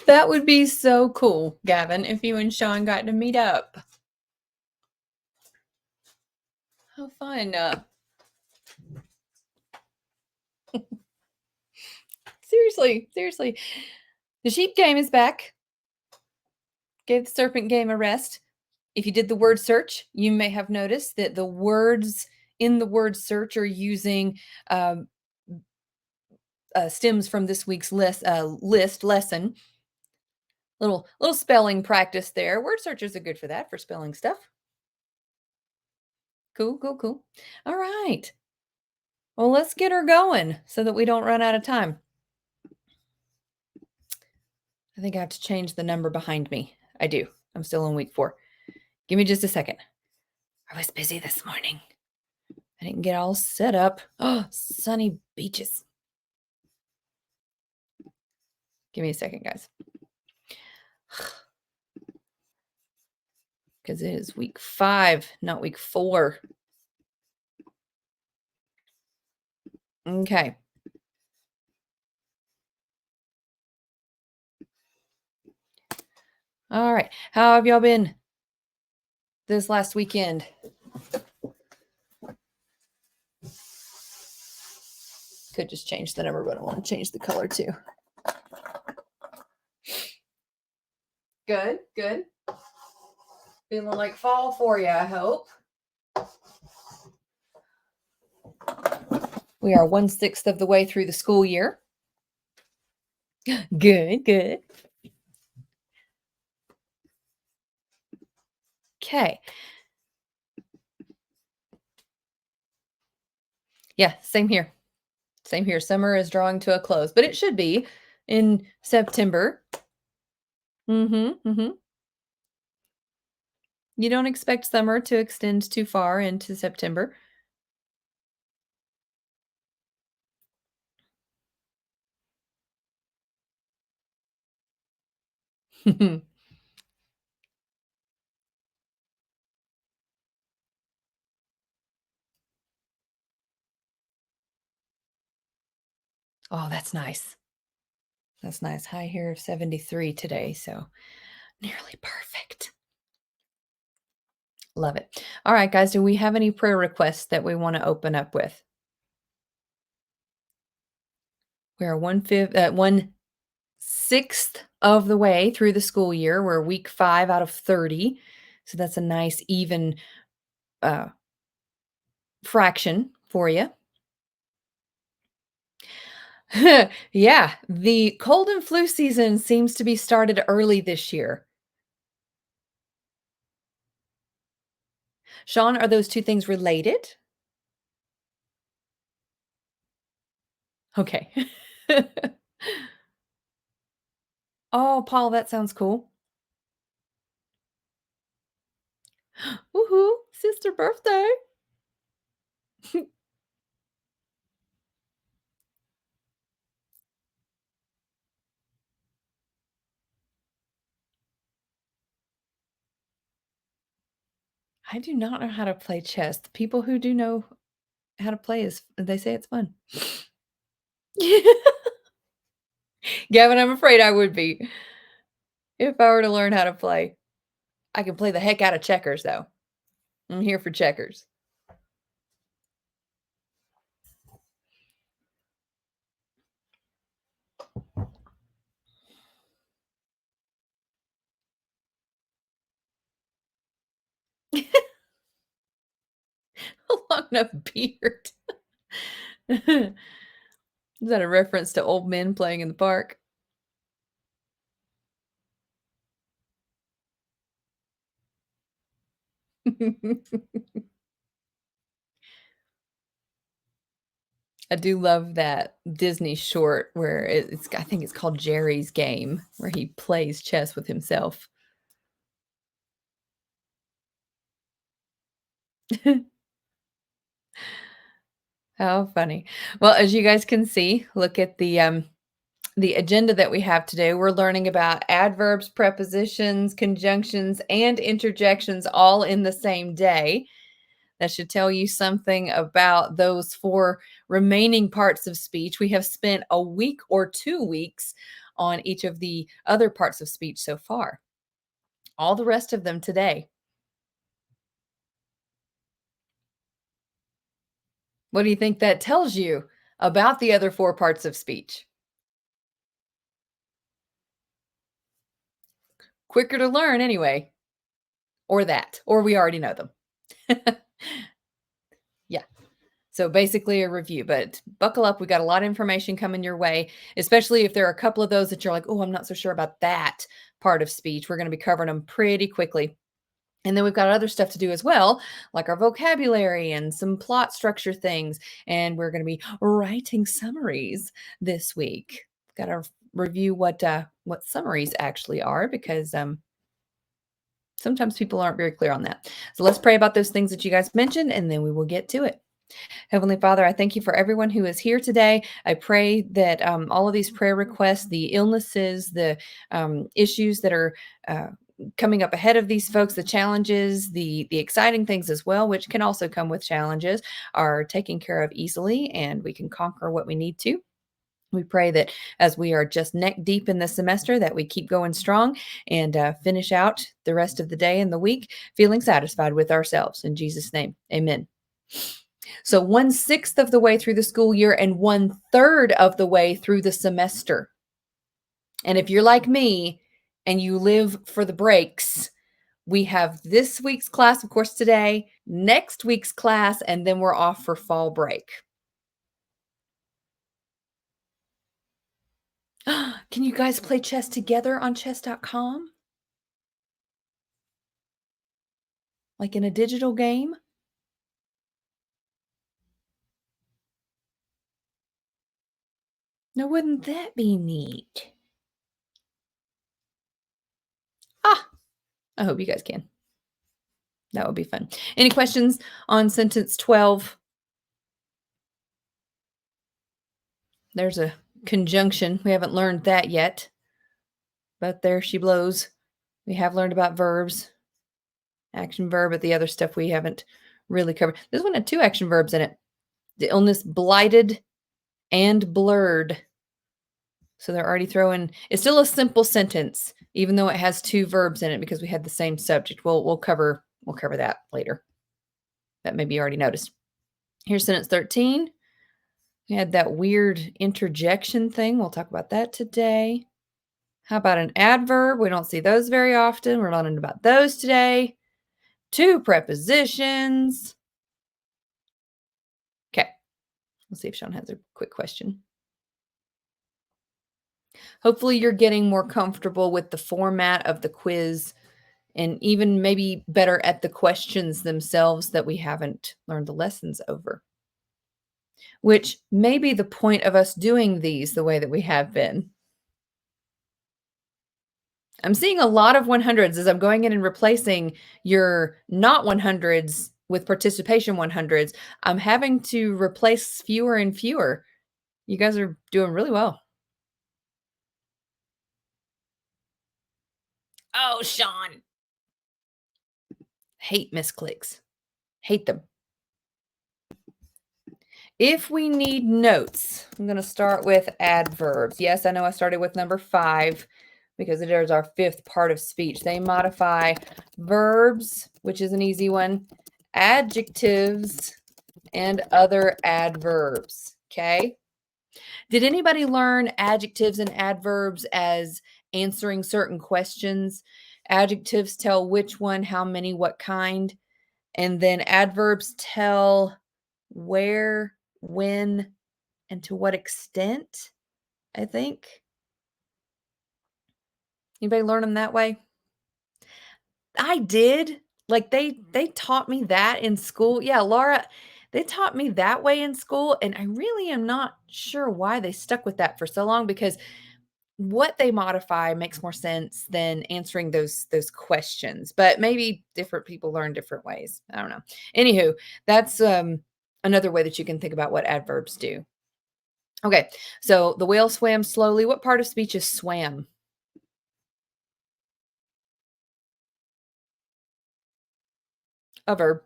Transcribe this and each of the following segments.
That would be so cool, Gavin, if you and Sean got to meet up. How fun. Seriously. The sheep game is back. Gave the serpent game a rest. If you did the word search, you may have noticed that the words in the word search are using um, stems from this week's lesson. Little spelling practice there. Word searchers are good for that, for spelling stuff. Cool. All right. Well, let's get her going so that we don't run out of time. I think I have to change the number behind me. I do. I'm still in week 4. Give me just a second. I was busy this morning. I didn't get all set up. Oh, sunny beaches. Give me a second, guys. Because it is week 5, not week 4. Okay. All right. How have y'all been this last weekend? Could just change the number, but I want to change the color too. Good. Feeling like fall for you, I hope. We are 1/6 of the way through the school year. Good. Okay. Yeah, same here. Summer is drawing to a close, but it should be in September. Mm-hmm. You don't expect summer to extend too far into September. Oh, that's nice. That's nice. High here of 73 today, so nearly perfect. Love it. All right, guys, do we have any prayer requests that we want to open up with? We are 1/6 of the way through the school year. We're week 5 out of 30. So that's a nice even uh, fraction for you. Yeah, the cold and flu season seems to be started early this year. Sean, are those two things related? Okay. Oh, Paul, that sounds cool. Woohoo, sister birthday. I do not know how to play chess. The people who do know how to play they say it's fun. Gavin, I'm afraid I would be if I were to learn how to play. I can play the heck out of checkers, though. I'm here for checkers. A long enough beard. Is that a reference to old men playing in the park? I do love that Disney short where I think it's called Jerry's Game, where he plays chess with himself. How funny. Well, as you guys can see, look at the agenda that we have today. We're learning about adverbs, prepositions, conjunctions, and interjections all in the same day. That should tell you something about those 4 remaining parts of speech. We have spent a week or 2 weeks on each of the other parts of speech so far. All the rest of them today. What do you think that tells you about the other four parts of speech? Quicker to learn anyway, or that, or we already know them. Yeah. So basically a review, but buckle up. We got a lot of information coming your way, especially if there are a couple of those that you're like, oh, I'm not so sure about that part of speech. We're going to be covering them pretty quickly. And then we've got other stuff to do as well, like our vocabulary and some plot structure things. And we're going to be writing summaries this week. Got to review what summaries actually are, because sometimes people aren't very clear on that. So let's pray about those things that you guys mentioned, and then we will get to it. Heavenly Father, I thank you for everyone who is here today. I pray that all of these prayer requests, the illnesses, the issues that are coming up ahead of these folks, the challenges, the exciting things as well, which can also come with challenges, are taken care of easily, and we can conquer what we need to. We pray that as we are just neck deep in the semester, that we keep going strong and finish out the rest of the day and the week feeling satisfied with ourselves. In Jesus' name, amen. So 1/6 of the way through the school year and 1/3 of the way through the semester. And if you're like me and you live for the breaks, we have this week's class, of course, today, next week's class, and then we're off for fall break. Can you guys play chess together on chess.com? Like in a digital game? Now, wouldn't that be neat? Ah, I hope you guys can. That would be fun. Any questions on sentence 12? There's a conjunction. We haven't learned that yet, but there she blows. We have learned about verbs, action verb, but the other stuff we haven't really covered. This one had two action verbs in it. The illness blighted and blurred. So they're already throwing, it's still a simple sentence, even though it has two verbs in it because we had the same subject. We'll cover that later. That maybe you already noticed. Here's sentence 13. We had that weird interjection thing. We'll talk about that today. How about an adverb? We don't see those very often. We're learning about those today. Two prepositions. Okay. We'll see if Sean has a quick question. Hopefully you're getting more comfortable with the format of the quiz and even maybe better at the questions themselves that we haven't learned the lessons over, which may be the point of us doing these the way that we have been. I'm seeing a lot of 100s as I'm going in and replacing your not 100s with participation 100s. I'm having to replace fewer and fewer. You guys are doing really well. Oh, Sean. Hate misclicks. Hate them. If we need notes, I'm going to start with adverbs. Yes, I know I started with number 5 because it is our 5th part of speech. They modify verbs, which is an easy one, adjectives, and other adverbs. Okay. Did anybody learn adjectives and adverbs as answering certain questions? Adjectives tell which one, how many, what kind. And then adverbs tell where, when, and to what extent, I think. Anybody learn them that way? I did. Like they taught me that in school. Yeah, Laura, they taught me that way in school, and I really am not sure why they stuck with that for so long, because what they modify makes more sense than answering those questions. But maybe different people learn different ways. I don't know. Anywho, that's another way that you can think about what adverbs do. Okay, so the whale swam slowly. What part of speech is swam? A verb.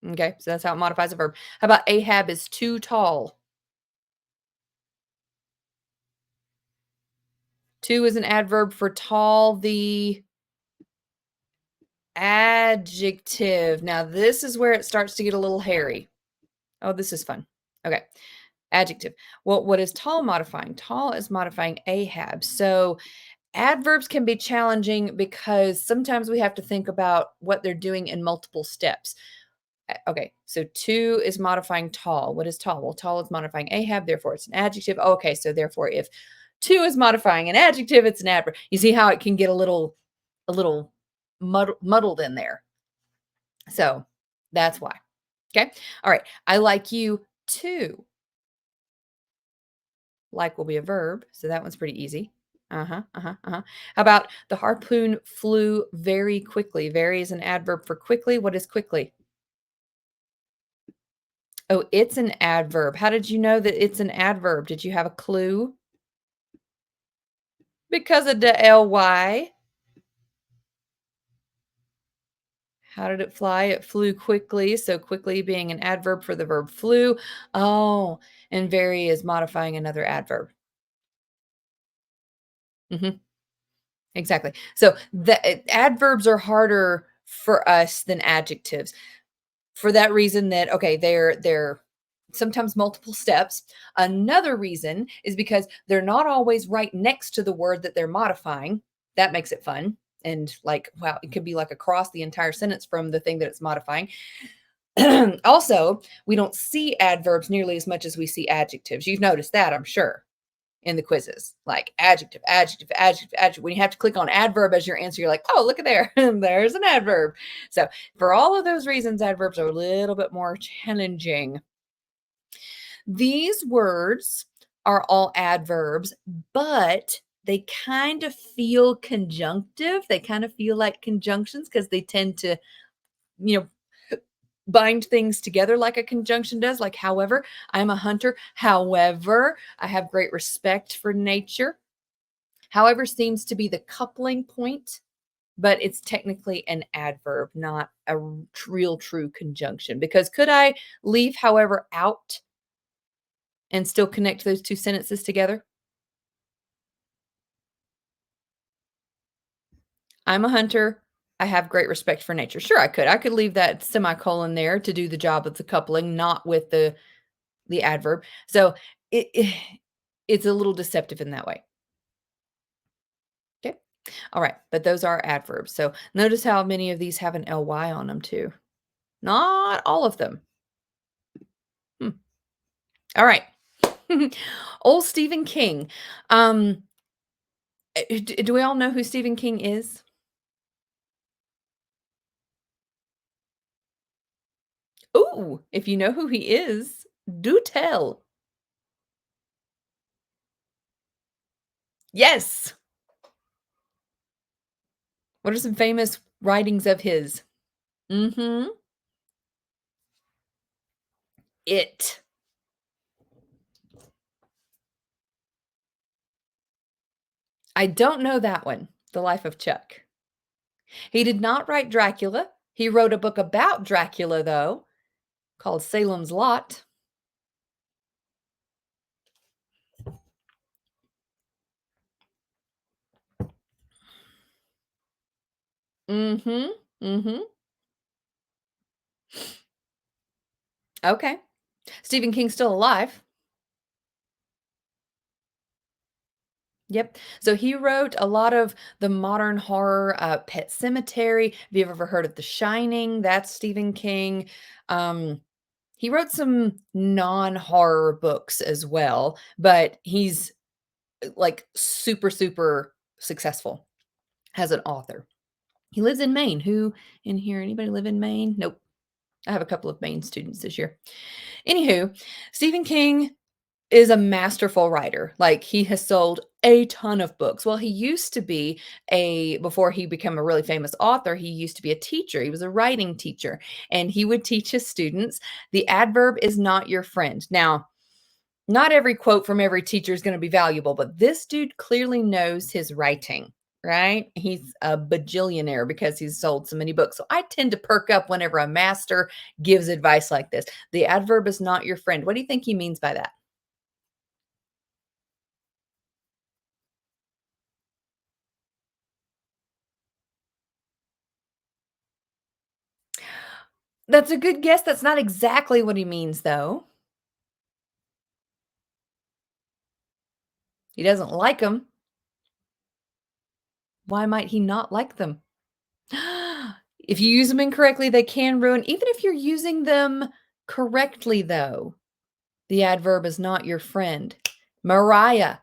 Okay, so that's how it modifies a verb. How about Ahab is too tall? To is an adverb for tall. The adjective. Now, this is where it starts to get a little hairy. Oh, this is fun. Okay. Adjective. Well, what is tall modifying? Tall is modifying Ahab. So adverbs can be challenging because sometimes we have to think about what they're doing in multiple steps. Okay, so to is modifying tall. What is tall? Well, tall is modifying Ahab, therefore it's an adjective. Okay, so therefore if to is modifying an adjective, it's an adverb. You see how it can get a little muddled in there. So that's why. Okay. All right. I like you too. Like will be a verb, so that one's pretty easy. Uh-huh, uh-huh, uh-huh. How about the harpoon flew very quickly? Very is an adverb for quickly. What is quickly? Oh, it's an adverb. How did you know that it's an adverb? Did you have a clue? Because of the ly. How did it fly? It flew quickly. So quickly being an adverb for the verb flew. Oh, and very is modifying another adverb. Mhm. Exactly. So the adverbs are harder for us than adjectives. For that reason that okay, they're sometimes multiple steps. Another reason is because they're not always right next to the word that they're modifying. That makes it fun. And like, wow, it could be like across the entire sentence from the thing that it's modifying. Also, we don't see adverbs nearly as much as we see adjectives. You've noticed that, I'm sure, in the quizzes, like adjective, adjective, adjective, adjective. When you have to click on adverb as your answer, you're like, oh, look at there. There's an adverb. So, for all of those reasons, adverbs are a little bit more challenging. These words are all adverbs, but they kind of feel conjunctive. They kind of feel like conjunctions because they tend to, you know, bind things together like a conjunction does. Like, however, I'm a hunter. However, I have great respect for nature. However seems to be the coupling point, but it's technically an adverb, not a real true conjunction. Because could I leave however out and still connect those two sentences together? I'm a hunter. I have great respect for nature. Sure, I could. I could leave that semicolon there to do the job of the coupling, not with the adverb. So it's a little deceptive in that way. Okay. All right. But those are adverbs. So notice how many of these have an ly on them too. Not all of them. Hmm. All right. Old Stephen King. Um, do we all know who Stephen King is? Ooh, if you know who he is, do tell. Yes. What are some famous writings of his? Mm-hmm. It. I don't know that one. The Life of Chuck. He did not write Dracula. He wrote a book about Dracula, though, called Salem's Lot. Mm-hmm. Mm-hmm. Okay. Stephen King's still alive. Yep. So he wrote a lot of the modern horror, Pet Cemetery. Have you ever heard of The Shining? That's Stephen King. Um, he wrote some non-horror books as well, but he's like super, super successful as an author. He lives in Maine. Who in here? Anybody live in Maine? Nope. I have a couple of Maine students this year. Anywho, Stephen King is a masterful writer. Like, he has sold a ton of books. Well, he used to be before he became a really famous author, he used to be a teacher. He was a writing teacher, and he would teach his students, the adverb is not your friend. Now, not every quote from every teacher is going to be valuable, but this dude clearly knows his writing, right? He's a bajillionaire because he's sold so many books. So I tend to perk up whenever a master gives advice like this. The adverb is not your friend. What do you think he means by that? That's a good guess. That's not exactly what he means, though. He doesn't like them. Why might he not like them? If you use them incorrectly, they can ruin even if you're using them correctly, though, the adverb is not your friend. Mariah,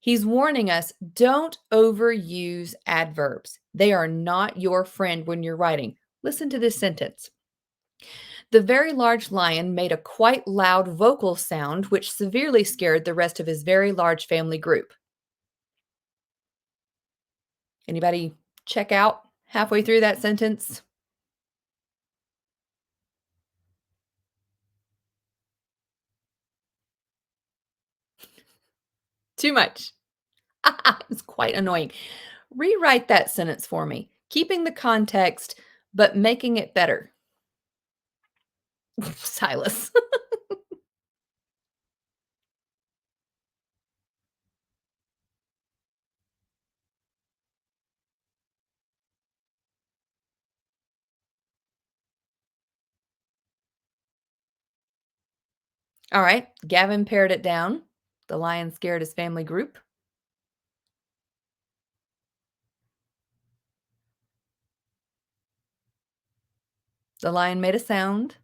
he's warning us, don't overuse adverbs. They are not your friend when you're writing. Listen to this sentence. The very large lion made a quite loud vocal sound, which severely scared the rest of his very large family group. Anybody check out halfway through that sentence? Too much. It's quite annoying. Rewrite that sentence for me, keeping the context, but making it better. Silas. All right. Gavin pared it down. The lion scared his family group. The lion made a sound.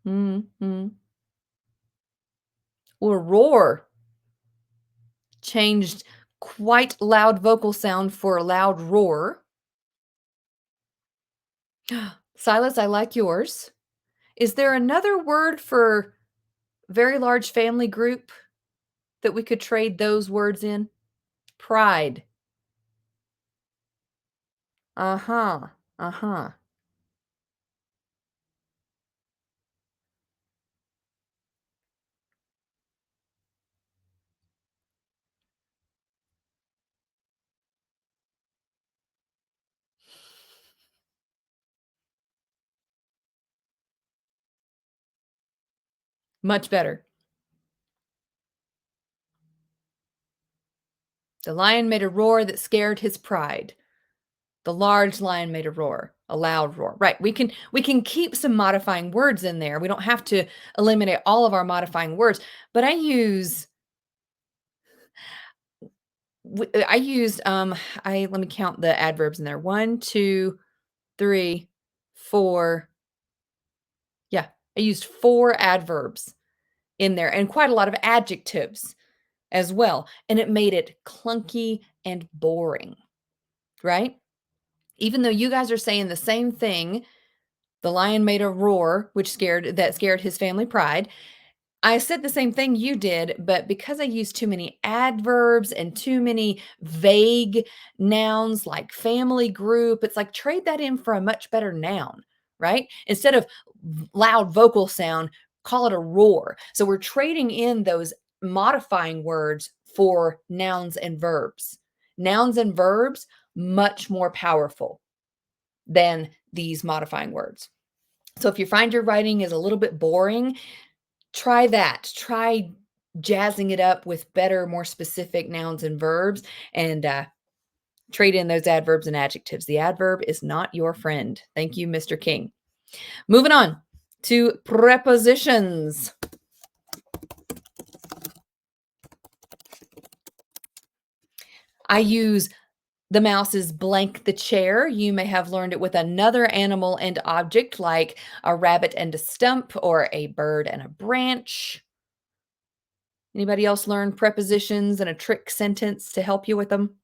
Mm-hmm. Or roar. Changed quite loud vocal sound for a loud roar. Silas, I like yours. Is there another word for very large family group that we could trade those words in? Pride. Uh-huh. Uh-huh. Much better. The lion made a roar that scared his pride. The large lion made a roar, a loud roar. Right. We can keep some modifying words in there. We don't have to eliminate all of our modifying words, but I used I let me count the adverbs in there. One, two, three, four. Yeah, I used four adverbs in there and quite a lot of adjectives as well. And it made it clunky and boring, right? Even though you guys are saying the same thing, the lion made a roar, which scared his family pride. I said the same thing you did, but because I used too many adverbs and too many vague nouns like family group, it's like trade that in for a much better noun, right? Instead of loud vocal sound, call it a roar. So we're trading in those modifying words for nouns and verbs. Nouns and verbs, much more powerful than these modifying words. So if you find your writing is a little bit boring, try that. Try jazzing it up with better, more specific nouns and verbs and trade in those adverbs and adjectives. The adverb is not your friend. Thank you, Mr. King. Moving on to prepositions. I use the mouse is blank the chair. You may have learned it with another animal and object like a rabbit and a stump or a bird and a branch. Anybody else learn prepositions and a trick sentence to help you with them?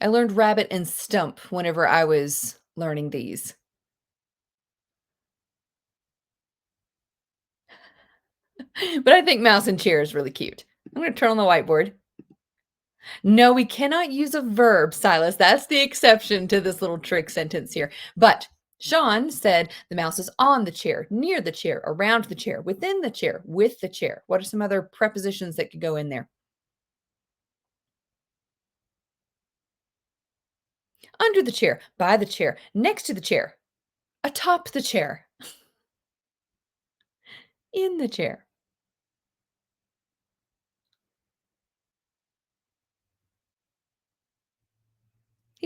I learned rabbit and stump whenever I was learning these. But I think mouse and chair is really cute. I'm going to turn on the whiteboard. No, we cannot use a verb, Silas. That's the exception to this little trick sentence here. But Sean said the mouse is on the chair, near the chair, around the chair, within the chair, with the chair. What are some other prepositions that could go in there? Under the chair, by the chair, next to the chair, atop the chair, in the chair.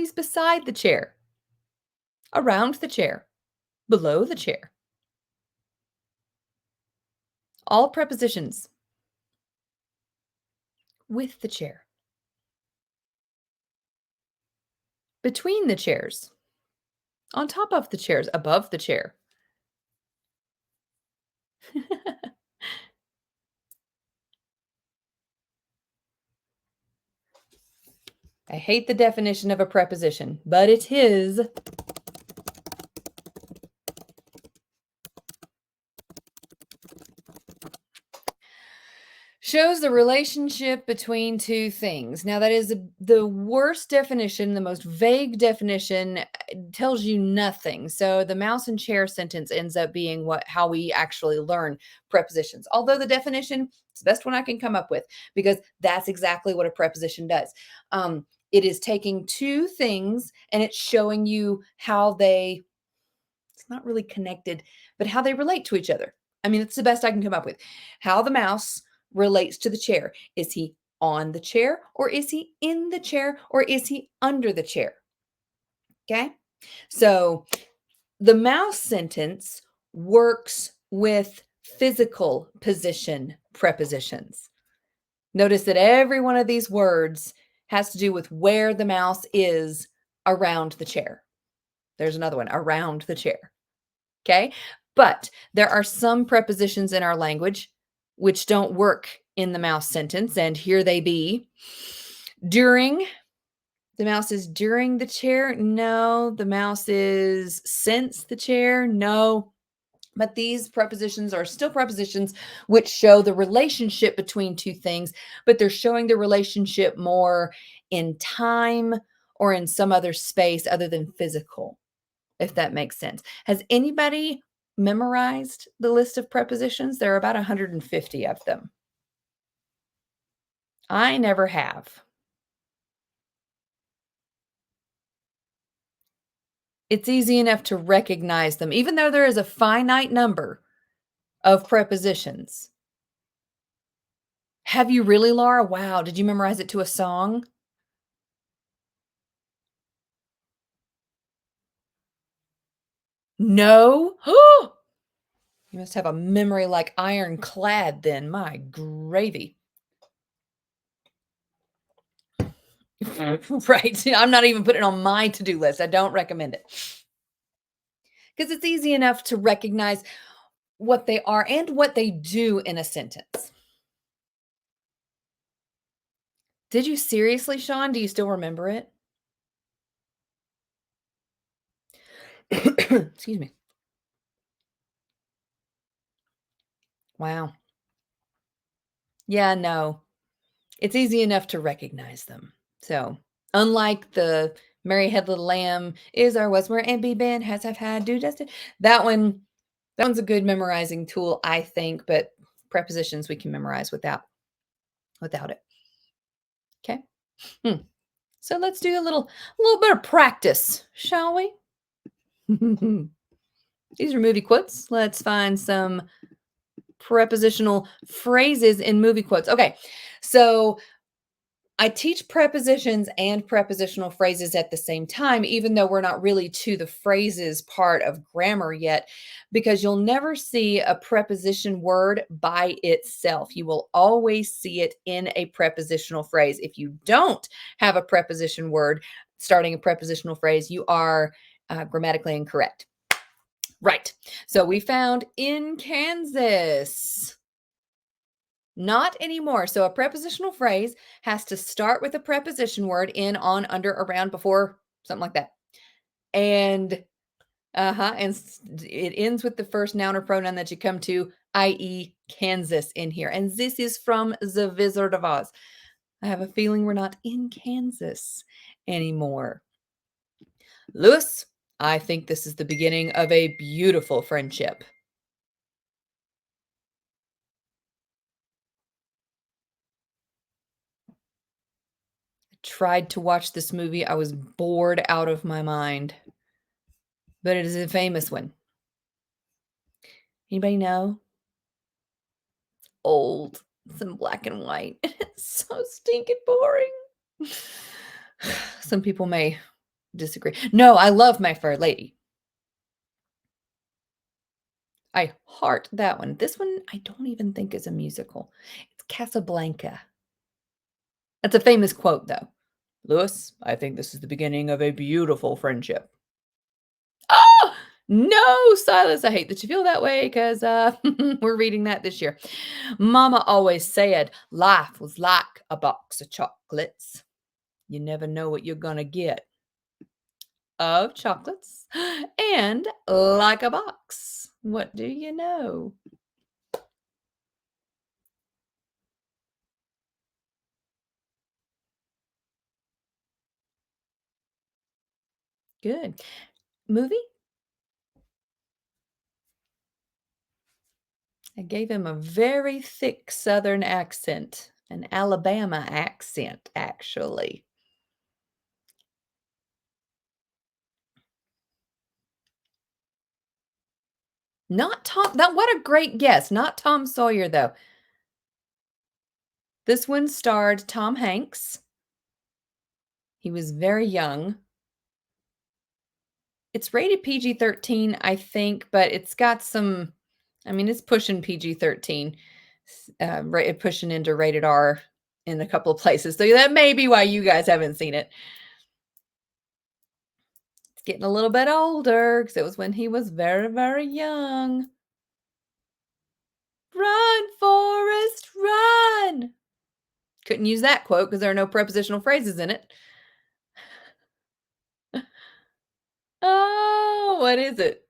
He's beside the chair, around the chair, below the chair. All prepositions with the chair, between the chairs, on top of the chairs, above the chair. I hate the definition of a preposition, but it's his. Shows the relationship between two things. Now, that is the worst definition, the most vague definition, tells you nothing. So the mouse and chair sentence ends up being how we actually learn prepositions. Although the definition is the best one I can come up with because that's exactly what a preposition does. It is taking two things and it's showing you how it's not really connected, but how they relate to each other. I mean, it's the best I can come up with. How the mouse relates to the chair. Is he on the chair or is he in the chair or is he under the chair? Okay. So the mouse sentence works with physical position prepositions. Notice that every one of these words has to do with where the mouse is around the chair. There's another one, around the chair. Okay. But there are some prepositions in our language which don't work in the mouse sentence. And here they be. During, the mouse is during the chair. No, the mouse is since the chair. No. But these prepositions are still prepositions which show the relationship between two things, but they're showing the relationship more in time or in some other space other than physical, if that makes sense. Has anybody memorized the list of prepositions? There are about 150 of them. I never have. It's easy enough to recognize them, even though there is a finite number of prepositions. Have you really, Laura? Wow. Did you memorize it to a song? No? You must have a memory like ironclad then. My gravy. Right. I'm not even putting it on my to-do list. I don't recommend it. Because it's easy enough to recognize what they are and what they do in a sentence. Did you seriously, Sean? Do you still remember it? Excuse me. Wow. Yeah, no. It's easy enough to recognize them. So, unlike the Mary Had Little Lamb, is our was where and be been, has have had, do just that one's a good memorizing tool, I think, but prepositions we can memorize without it. Okay. So let's do a little bit of practice, shall we? These are movie quotes. Let's find some prepositional phrases in movie quotes. Okay. So I teach prepositions and prepositional phrases at the same time, even though we're not really to the phrases part of grammar yet, because you'll never see a preposition word by itself. You will always see it in a prepositional phrase. If you don't have a preposition word starting a prepositional phrase, you are grammatically incorrect. Right. So we found in Kansas. Not anymore. So a prepositional phrase has to start with a preposition word in, on, under, around, before, something like that. And it ends with the first noun or pronoun that you come to, i.e. Kansas in here. And this is from The Wizard of Oz. I have a feeling we're not in Kansas anymore. Lewis, I think this is the beginning of a beautiful friendship. Tried to watch this movie. I was bored out of my mind. But it is a famous one. Anybody know? Old. It's in black and white. It's so stinking boring. Some people may Disagree. No, I love My Fair Lady. I heart that one. This one, I don't even think is a musical. It's Casablanca. That's a famous quote, though. Louis, I think this is the beginning of a beautiful friendship. Oh! No, Silas, I hate that you feel that way because we're reading that this year. Mama always said life was like a box of chocolates. You never know what you're going to get of chocolates and like a box. What do you know? Good. Movie? I gave him a very thick Southern accent, an Alabama accent, actually. Not Tom. That what a great guess. Not Tom Sawyer, though. This one starred Tom Hanks. He was very young. It's rated PG-13, I think, but it's got some, I mean, it's pushing PG-13, pushing into rated R in a couple of places. So that may be why you guys haven't seen it. It's getting a little bit older because it was when he was very, very young. Run, Forrest, run! Couldn't use that quote because there are no prepositional phrases in it. Oh, what is it?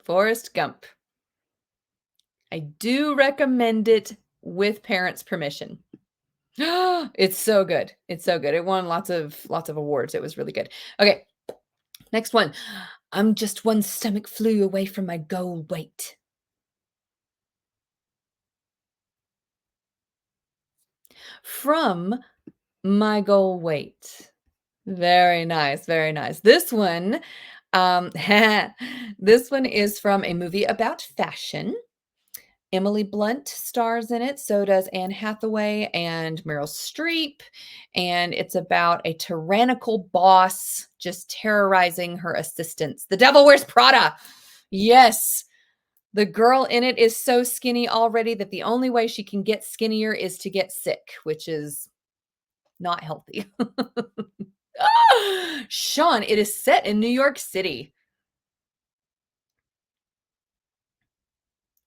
Forrest Gump. I do recommend it with parents' permission. It's so good. It's so good. It won lots of awards. It was really good. Okay, next one. I'm just one stomach flu away from my goal weight. From my goal weight. Very nice, very nice. This one, this one is from a movie about fashion. Emily Blunt stars in it, so does Anne Hathaway and Meryl Streep, and it's about a tyrannical boss just terrorizing her assistants. The Devil Wears Prada. Yes. The girl in it is so skinny already that the only way she can get skinnier is to get sick, which is not healthy. Sean, it is set in New York City.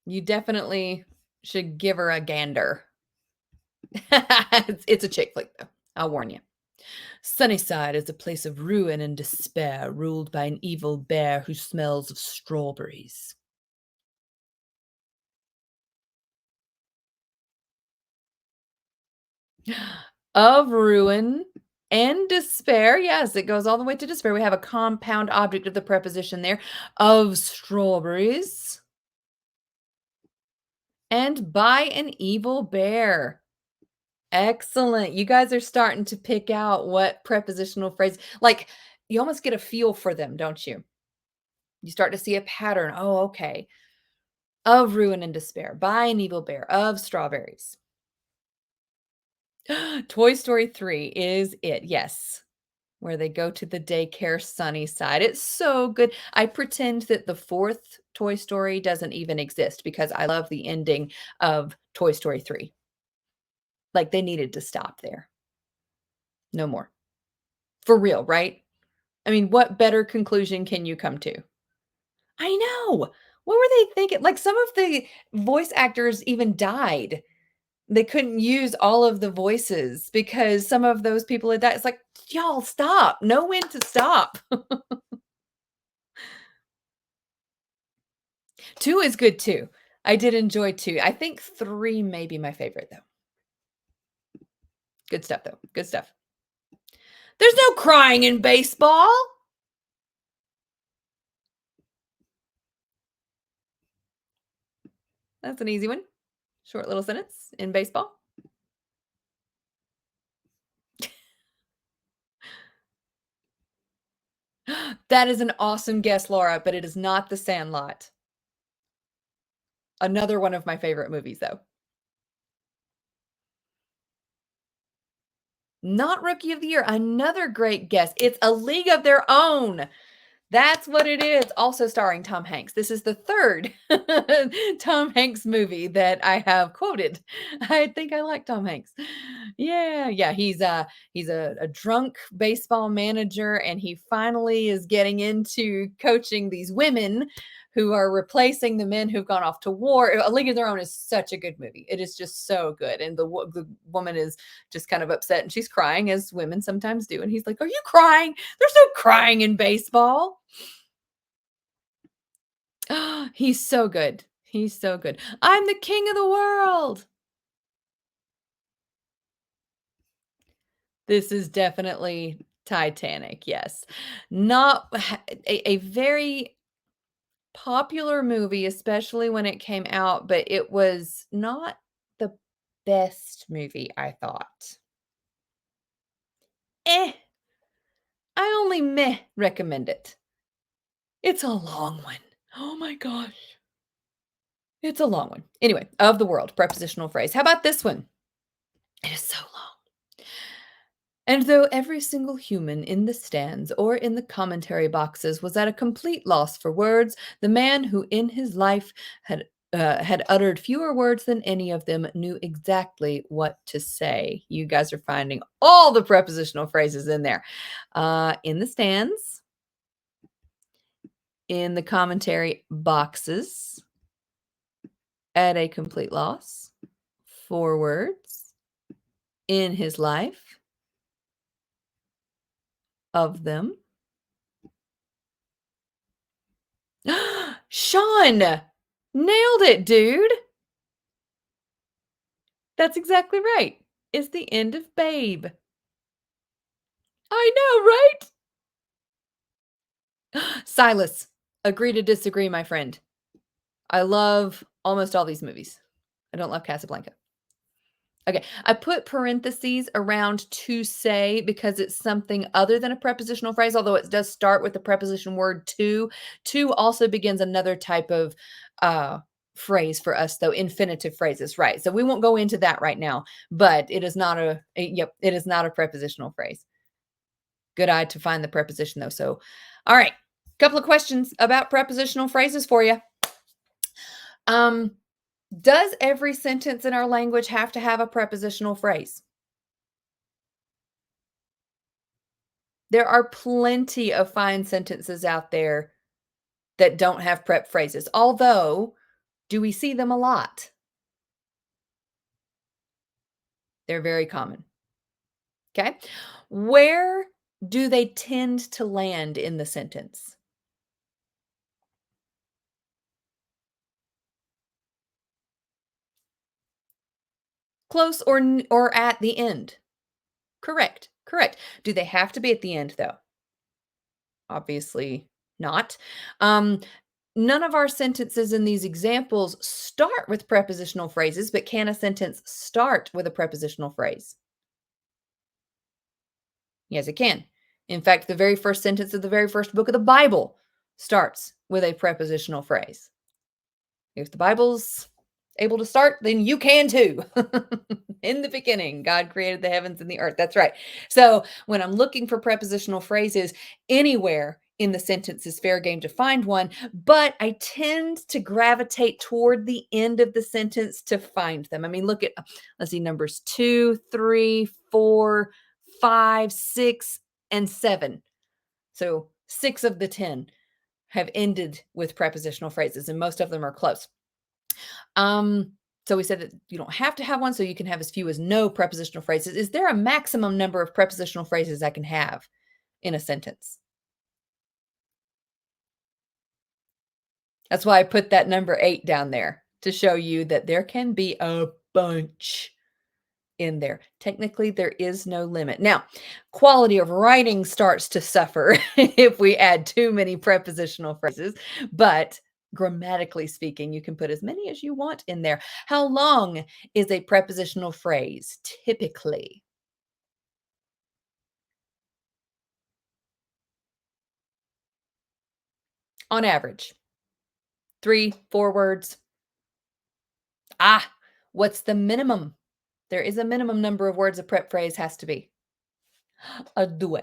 You definitely should give her a gander. It's a chick flick, though. I'll warn you. Sunnyside is a place of ruin and despair, ruled by an evil bear who smells of strawberries. Of ruin and despair. Yes, it goes all the way to despair. We have a compound object of the preposition there of strawberries and by an evil bear. Excellent. You guys are starting to pick out what prepositional phrase, like you almost get a feel for them, don't you? You start to see a pattern. Oh, okay. Of ruin and despair, by an evil bear, of strawberries. Toy Story 3 is it. Yes. Where they go to the daycare sunny side. It's so good. I pretend that the 4th Toy Story doesn't even exist because I love the ending of Toy Story 3. Like, they needed to stop there. No more. For real, right? I mean, what better conclusion can you come to? I know. What were they thinking? Like, some of the voice actors even died. They couldn't use all of the voices because some of those people had died. It's like, y'all stop. Know when to stop. 2 is good too. I did enjoy 2. I think 3 may be my favorite though. Good stuff though. Good stuff. There's no crying in baseball. That's an easy one. Short little sentence in baseball. That is an awesome guess, Laura, but it is not The Sandlot. Another one of my favorite movies though. Not Rookie of the Year. Another great guess. It's A League of Their Own. That's what it is, also starring Tom Hanks. This is the 3rd Tom Hanks movie that I have quoted. I think I like Tom Hanks. Yeah, yeah, he's a drunk baseball manager, and he finally is getting into coaching these women who are replacing the men who've gone off to war. A League of Their Own is such a good movie. It is just so good, and the woman is just kind of upset, and she's crying, as women sometimes do, and he's like, "Are you crying? There's no crying in baseball." He's so good. He's so good. "I'm the king of the world." This is definitely Titanic, yes. Not a very popular movie, especially when it came out, but it was not the best movie, I thought. Eh, I only meh recommend it. It's a long one. Oh my gosh. It's a long one. Anyway, of the world, prepositional phrase. How about this one? It is so long. And though every single human in the stands or in the commentary boxes was at a complete loss for words, the man who in his life had uttered fewer words than any of them knew exactly what to say. You guys are finding all the prepositional phrases in there. In the stands, in the commentary boxes, at a complete loss for words, in his life, of them. Sean! Nailed it, dude! That's exactly right. It's the end of Babe. I know, right? Silas, agree to disagree, my friend. I love almost all these movies. I don't love Casablanca. Okay, I put parentheses around "to say" because it's something other than a prepositional phrase, although it does start with the preposition word "to." "To" also begins another type of, uh, phrase for us, though, infinitive phrases, right, so we won't go into that right now, but it is not yep, it is not a prepositional phrase. Good eye to find the preposition, though, so alright, couple of questions about prepositional phrases for you. Um, does every sentence in our language have to have a prepositional phrase? There are plenty of fine sentences out there that don't have prep phrases, although, do we see them a lot? They're very common. Okay. Where do they tend to land in the sentence? Close or at the end? Correct. Correct. Do they have to be at the end, though? Obviously not. Um, None of our sentences in these examples start with prepositional phrases, but can a sentence start with a prepositional phrase? Yes, it can. In fact, the very first sentence of the very first book of the Bible starts with a prepositional phrase. If the Bible's able to start, then you can too. In the beginning, God created the heavens and the earth. That's right. So when I'm looking for prepositional phrases, anywhere in the sentence is fair game to find one, but I tend to gravitate toward the end of the sentence to find them. I mean, look at, let's see, numbers 2, 3, 4, 5, 6, and 7. So 6 of the 10 have ended with prepositional phrases, and most of them are close. Um, so we said that you don't have to have one, so you can have as few as no prepositional phrases. Is there a maximum number of prepositional phrases I can have in a sentence? That's why I put that number 8 down there to show you that there can be a bunch in there. Technically, there is no limit. Now, quality of writing starts to suffer if we add too many prepositional phrases, but grammatically speaking, you can put as many as you want in there. How long is a prepositional phrase typically? On average, 3, 4 words. Ah, what's the minimum? There is a minimum number of words a prep phrase has to be. A due.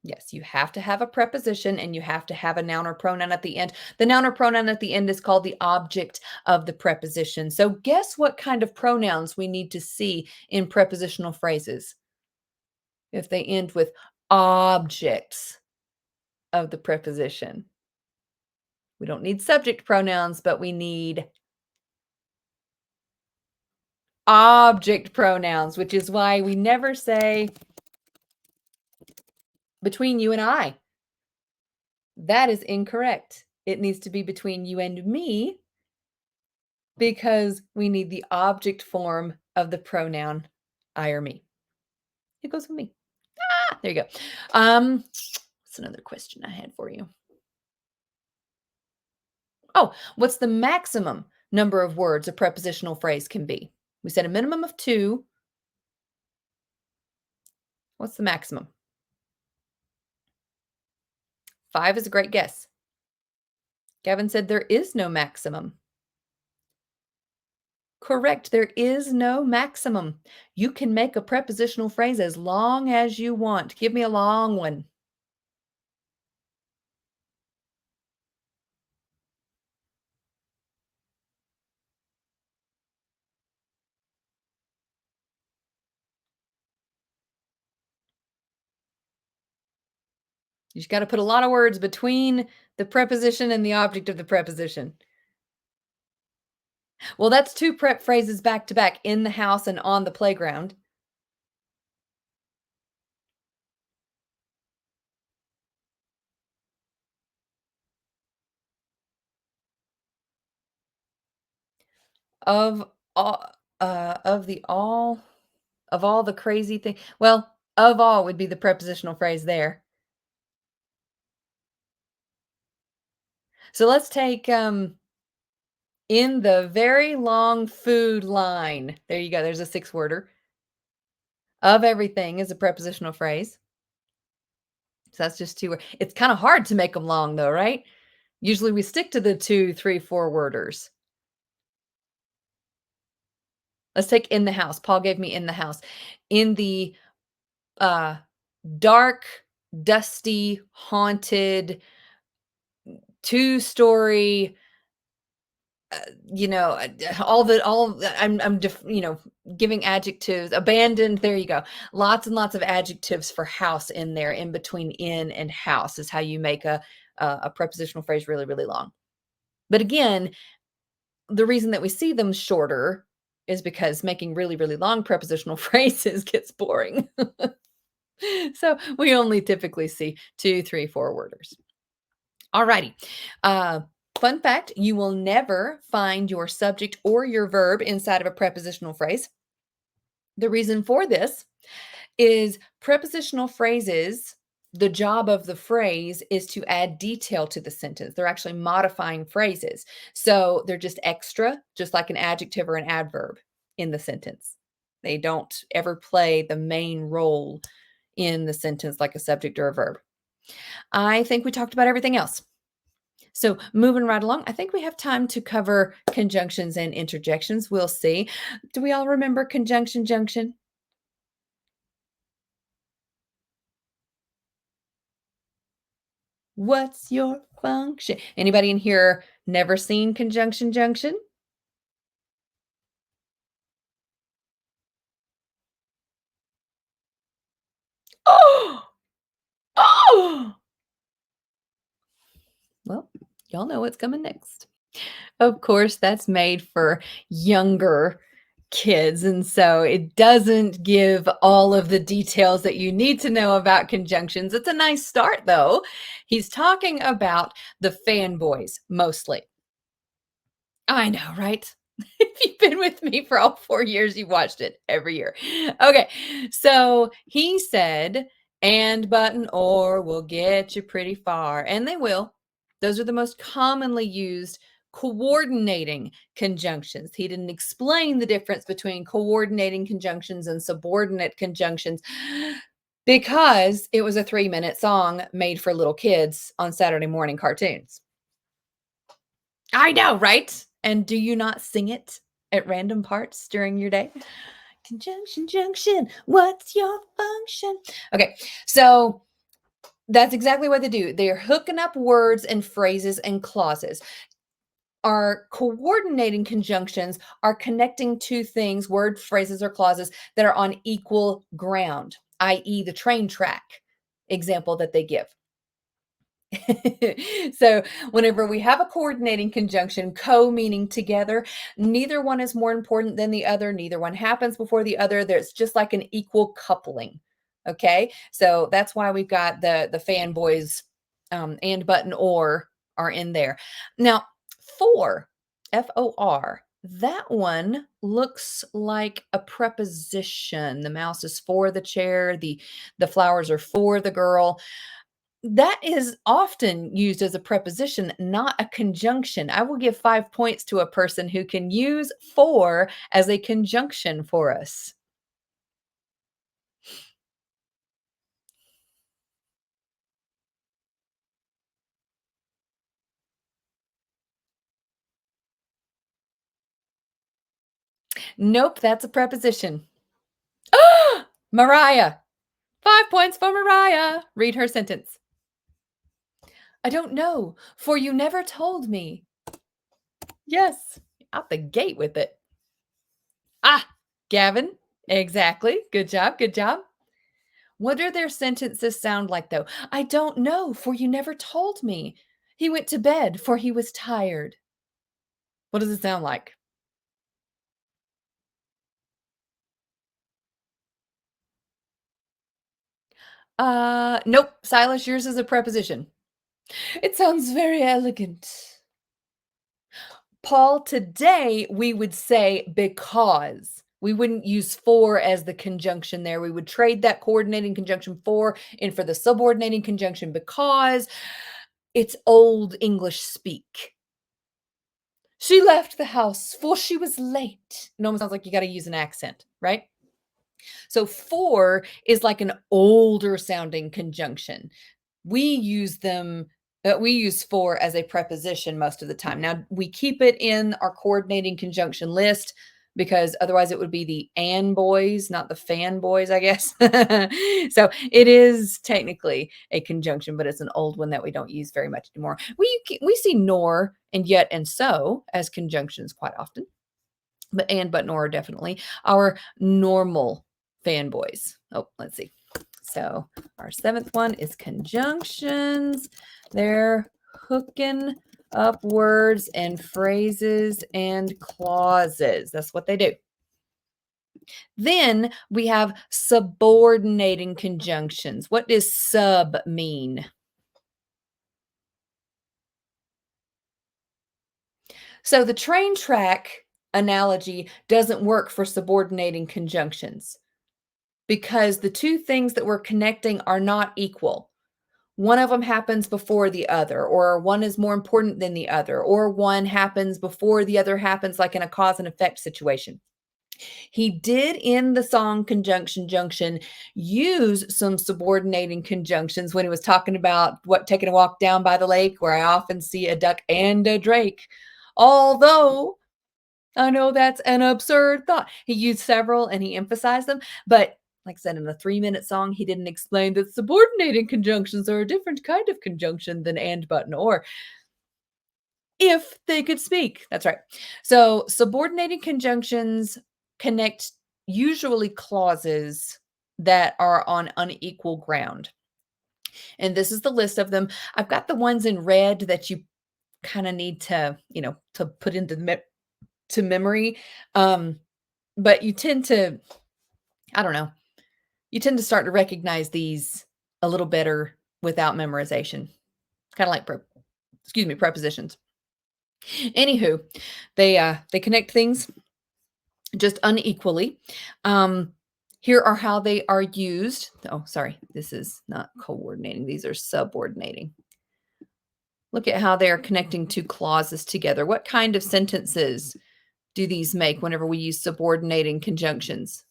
Yes, you have to have a preposition and you have to have a noun or pronoun at the end. The noun or pronoun at the end is called the object of the preposition. So, guess what kind of pronouns we need to see in prepositional phrases if they end with objects of the preposition? We don't need subject pronouns, but we need object pronouns, which is why we never say between you and I. That is incorrect. It needs to be between you and me because we need the object form of the pronoun I or me. It goes with me. Ah, there you go. What's another question I had for you? Oh, what's the maximum number of words a prepositional phrase can be? We said a minimum of 2. What's the maximum? 5 is a great guess. Gavin said there is no maximum. Correct. There is no maximum. You can make a prepositional phrase as long as you want. Give me a long one. You just got to put a lot of words between the preposition and the object of the preposition. Well, that's 2 prep phrases back to back, in the house and on the playground. Of all of the all of all the crazy thing, well, of all would be the prepositional phrase there. So let's take, in the very long food line. There you go, there's a 6-worder. Of everything is a prepositional phrase. So that's just 2 word. It's kinda hard to make them long though, right? Usually we stick to the 2, 3, 4-worders. Let's take in the house. Paul gave me in the house. In the, uh, dark, dusty, haunted, two-story, uh, giving adjectives. Abandoned, there you go. Lots and lots of adjectives for house in there. In between in and house is how you make a prepositional phrase really, really long. But again, the reason that we see them shorter is because making really, really long prepositional phrases gets boring. So we only typically see 2, 3, 4-worders. Alrighty. Fun fact, you will never find your subject or your verb inside of a prepositional phrase. The reason for this is prepositional phrases, the job of the phrase is to add detail to the sentence. They're actually modifying phrases. So they're just extra, just like an adjective or an adverb in the sentence. They don't ever play the main role in the sentence like a subject or a verb. I think we talked about everything else. So moving right along, I think we have time to cover conjunctions and interjections. We'll see. Do we all remember conjunction junction? What's your function? Anybody in here never seen conjunction junction? Oh! Oh! Well, y'all know what's coming next. Of course, that's made for younger kids, and so it doesn't give all of the details that you need to know about conjunctions. It's a nice start, though. He's talking about the fanboys mostly. I know, right? If you've been with me for all 4 years, you've watched it every year. Okay, so he said, "And, but, and or will get you pretty far," and they will. Those are the most commonly used coordinating conjunctions. He didn't explain the difference between coordinating conjunctions and subordinate conjunctions because it was a 3-minute song made for little kids on Saturday morning cartoons. I know, right? And do you not sing it at random parts during your day? Conjunction, junction, what's your function? Okay, so that's exactly what they do. They're hooking up words and phrases and clauses. Our coordinating conjunctions are connecting two things, word, phrases, or clauses that are on equal ground, i.e., the train track example that they give. So, whenever we have a coordinating conjunction, co meaning together, neither one is more important than the other. Neither one happens before the other. There's just like an equal coupling. Okay. So that's why we've got the fanboys and button or are in there. Now, for FOR, that one looks like a preposition. The mouse is for the chair, the flowers are for the girl. That is often used as a preposition, not a conjunction. I will give 5 points to a person who can use for as a conjunction for us. Nope, that's a preposition. Mariah. 5 points for Mariah. Read her sentence. I don't know, for you never told me. Yes, out the gate with it. Ah, Gavin. Exactly. Good job. Good job. What do their sentences sound like, though? I don't know, for you never told me. He went to bed, for he was tired. What does it sound like? Nope. Silas, yours is a preposition. It sounds very elegant. Paul, today we would say because. We wouldn't use for as the conjunction there. We would trade that coordinating conjunction for in for the subordinating conjunction because it's old English speak. She left the house for she was late. It almost sounds like you got to use an accent, right? So for is like an older sounding conjunction. We use them, we use for as a preposition most of the time. Now we keep it in our coordinating conjunction list because otherwise it would be the and boys, not the fanboys, I guess. So it is technically a conjunction, but it's an old one that we don't use very much anymore. We see nor and yet and so as conjunctions quite often, but and but nor are definitely our normal fanboys. Oh, let's see. So our seventh one is conjunctions. They're hooking up words and phrases and clauses. That's what they do. Then we have subordinating conjunctions. What does sub mean? So the train track analogy doesn't work for subordinating conjunctions because the two things that we're connecting are not equal. One of them happens before the other, or one is more important than the other, or one happens before the other happens, like in a cause and effect situation. He did in the song Conjunction Junction use some subordinating conjunctions when he was talking about what taking a walk down by the lake where I often see a duck and a drake. Although I know that's an absurd thought. He used several and he emphasized them, but like I said, in a 3-minute song, he didn't explain that subordinating conjunctions are a different kind of conjunction than and, but, and, or. If they could speak. That's right. So subordinating conjunctions connect usually clauses that are on unequal ground. And this is the list of them. I've got the ones in red that you kind of need to, to put into to memory. But you tend to, I don't know, you tend to start to recognize these a little better without memorization. Kind of like prepositions. Anywho, they connect things just unequally. Here are how they are used. Oh, sorry, this is not coordinating. These are subordinating. Look at how they are connecting two clauses together. What kind of sentences do these make whenever we use subordinating conjunctions?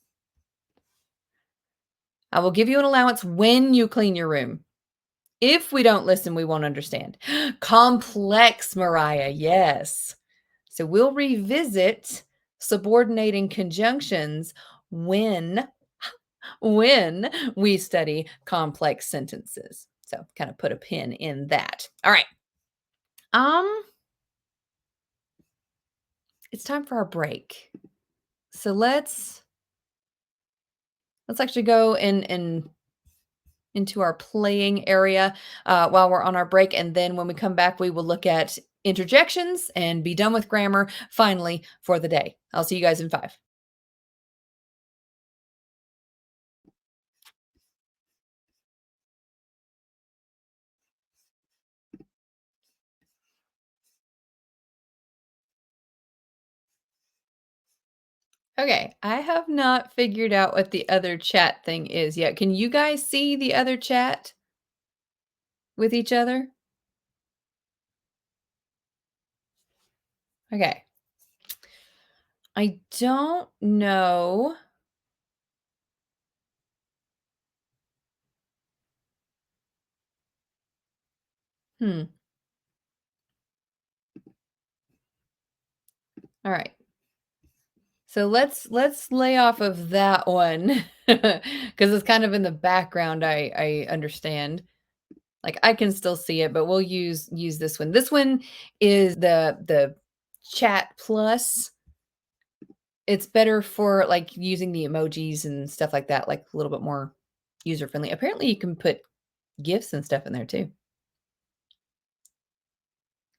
I will give you an allowance when you clean your room. If we don't listen, we won't understand. Complex, Mariah, yes. So we'll revisit subordinating conjunctions when when we study complex sentences. So, kind of put a pin in that. All right. Um, it's time for our break. So let's actually go in into our playing area while we're on our break, and then when we come back, we will look at interjections and be done with grammar finally for the day. I'll see you guys in 5. Okay, I have not figured out what the other chat thing is yet. Can you guys see the other chat with each other? Okay. I don't know. Hmm. All right. So let's lay off of that one because it's kind of in the background. I understand. Like I can still see it, but we'll use this one. This one is the chat plus. It's better for like using the emojis and stuff like that, like a little bit more user friendly. Apparently, you can put gifs and stuff in there too.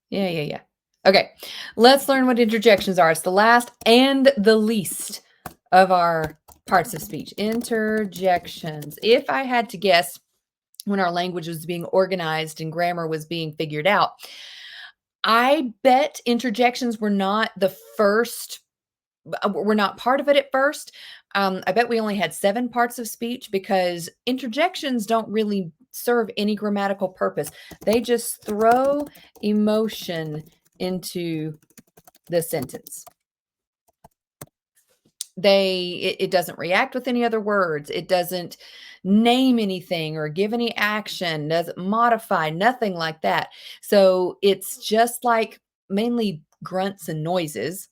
Yeah, yeah, yeah. Okay, let's learn what interjections are. It's the last and the least of our parts of speech. Interjections. If I had to guess when our language was being organized and grammar was being figured out, I bet interjections were not the first were not part of it at first. I bet we only had 7 parts of speech because interjections don't really serve any grammatical purpose. They just throw emotion into the sentence. It doesn't react with any other words. It doesn't name anything or give any action, doesn't modify, nothing like that. So it's just like mainly grunts and noises.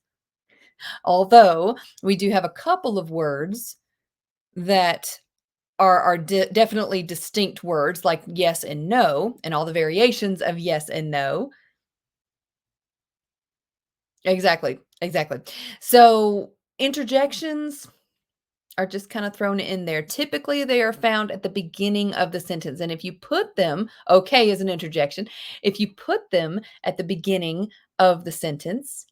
Although we do have a couple of words that are definitely distinct words like yes and no and all the variations of yes and no. Exactly, exactly. So interjections are just kind of thrown in there. Typically, they are found at the beginning of the sentence. And if you put them, okay, is an interjection. If you put them at the beginning of the sentence,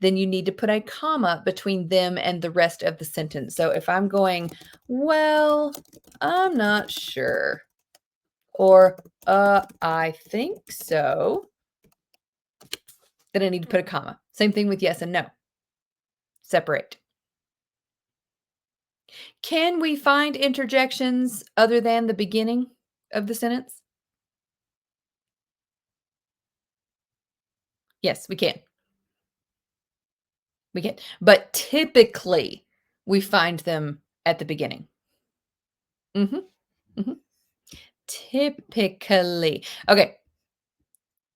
then you need to put a comma between them and the rest of the sentence. So if I'm going, well, I'm not sure, or I think so, then I need to put a comma. Same thing with yes and no. Separate. Can we find interjections other than the beginning of the sentence? Yes, we can. We can. But typically, we find them at the beginning. Mhm, mhm. Typically. Okay,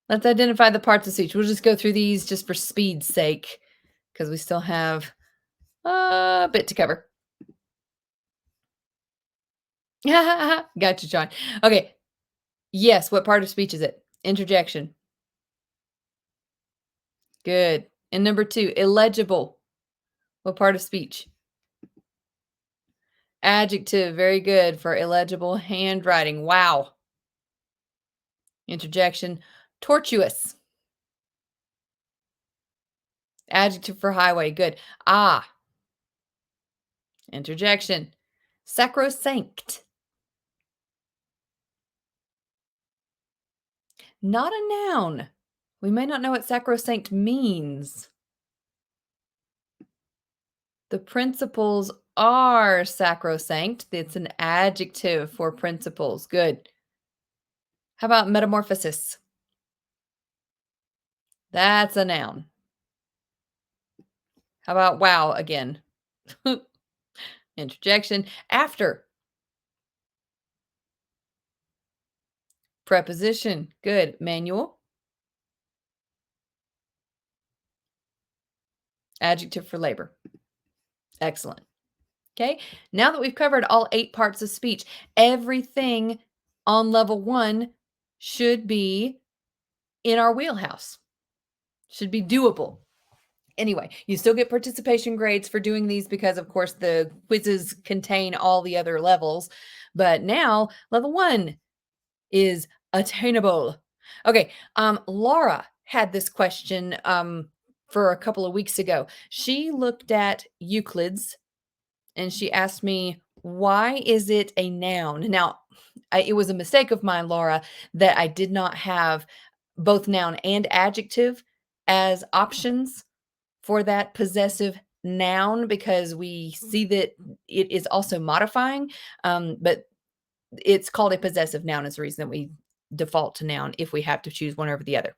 let's identify the parts of speech. We'll just go through these just for speed's sake because we still have a bit to cover. Gotcha, John. Okay. Yes, what part of speech is it? Interjection. Good. And number 2, illegible. What part of speech? Adjective. Very good for illegible handwriting. Wow. Interjection. Tortuous. Adjective for highway. Good. Ah. Interjection. Sacrosanct. Not a noun. We may not know what sacrosanct means. The principles are sacrosanct. It's an adjective for principles. Good. How about metamorphosis? That's a noun. How about wow again? Interjection. After. Preposition. Good. Manual. Adjective for labor. Excellent. Okay. Now that we've covered all 8 parts of speech, everything on level 1 should be in our wheelhouse, should be doable. Anyway, you still get participation grades for doing these because, of course, the quizzes contain all the other levels. But now, level 1 is attainable. Okay, Laura had this question for a couple of weeks ago. She looked at Euclid's and she asked me, why is it a noun? Now, it was a mistake of mine, Laura, that I did not have both noun and adjective as options for that possessive noun because we see that it is also modifying, but it's called a possessive noun is the reason that we default to noun if we have to choose one over the other.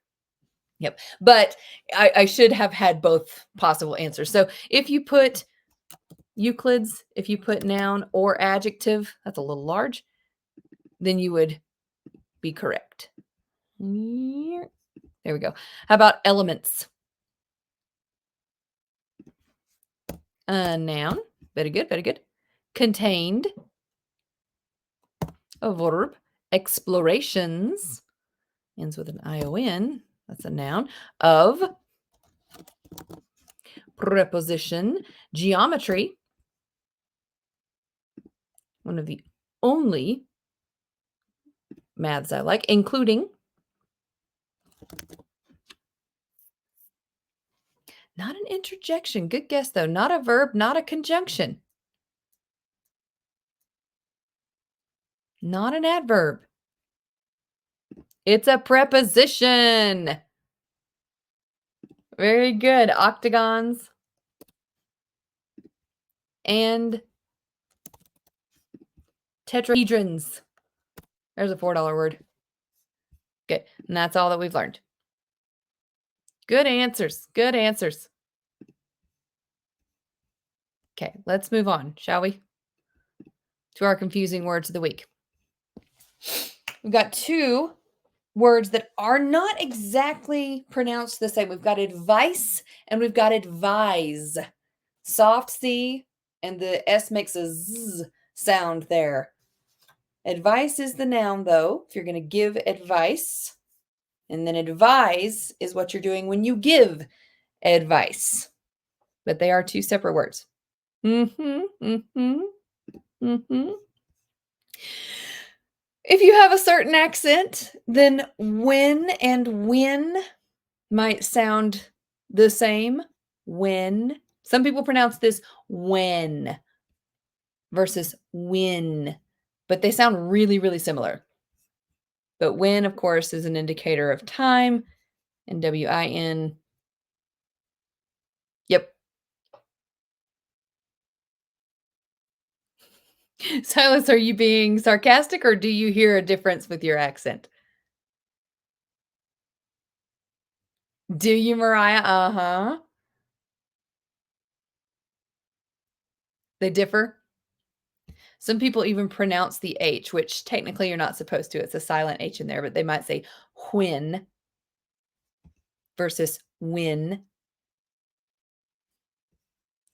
Yep. But I should have had both possible answers. So if you put Euclid's, if you put noun or adjective, that's a little large, then you would be correct. There we go. How about elements? Noun. Very good, very good. Contained. A verb. Explorations. Ends with an ION. That's a noun. Of. Preposition. Geometry. One of the only maths I like, including. Not an interjection. Good guess, though. Not a verb, not a conjunction. Not an adverb. It's a preposition. Very good. Octagons and tetrahedrons. There's a $4 word. Okay, and that's all that we've learned. Good answers. Good answers. Okay, let's move on, shall we? To our confusing words of the week. We've got 2 words that are not exactly pronounced the same. We've got advice and we've got advise. Soft C and the S makes a Z sound there. Advice is the noun, though, if you're going to give advice. And then advise is what you're doing when you give advice. But they are 2 separate words. If you have a certain accent, then when and when might sound the same. When. Some people pronounce this when versus win, but they sound really, really similar. But when, of course, is an indicator of time, and WIN. Yep. Silas, are you being sarcastic or do you hear a difference with your accent? Do you, Mariah? Uh-huh. They differ. Some people even pronounce the H, which technically you're not supposed to. It's a silent H in there, but they might say when versus win.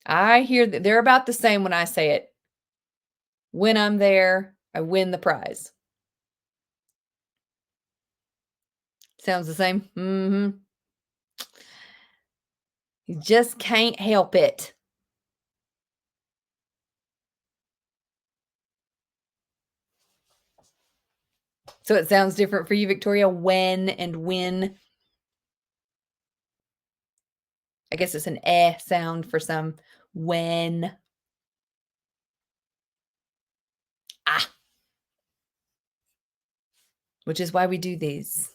I hear that they're about the same when I say it. When I'm there, I win the prize. Sounds the same? Mm-hmm. You just can't help it. So it sounds different for you, Victoria, when and win. I guess it's an eh sound for some. When. Ah. Which is why we do these.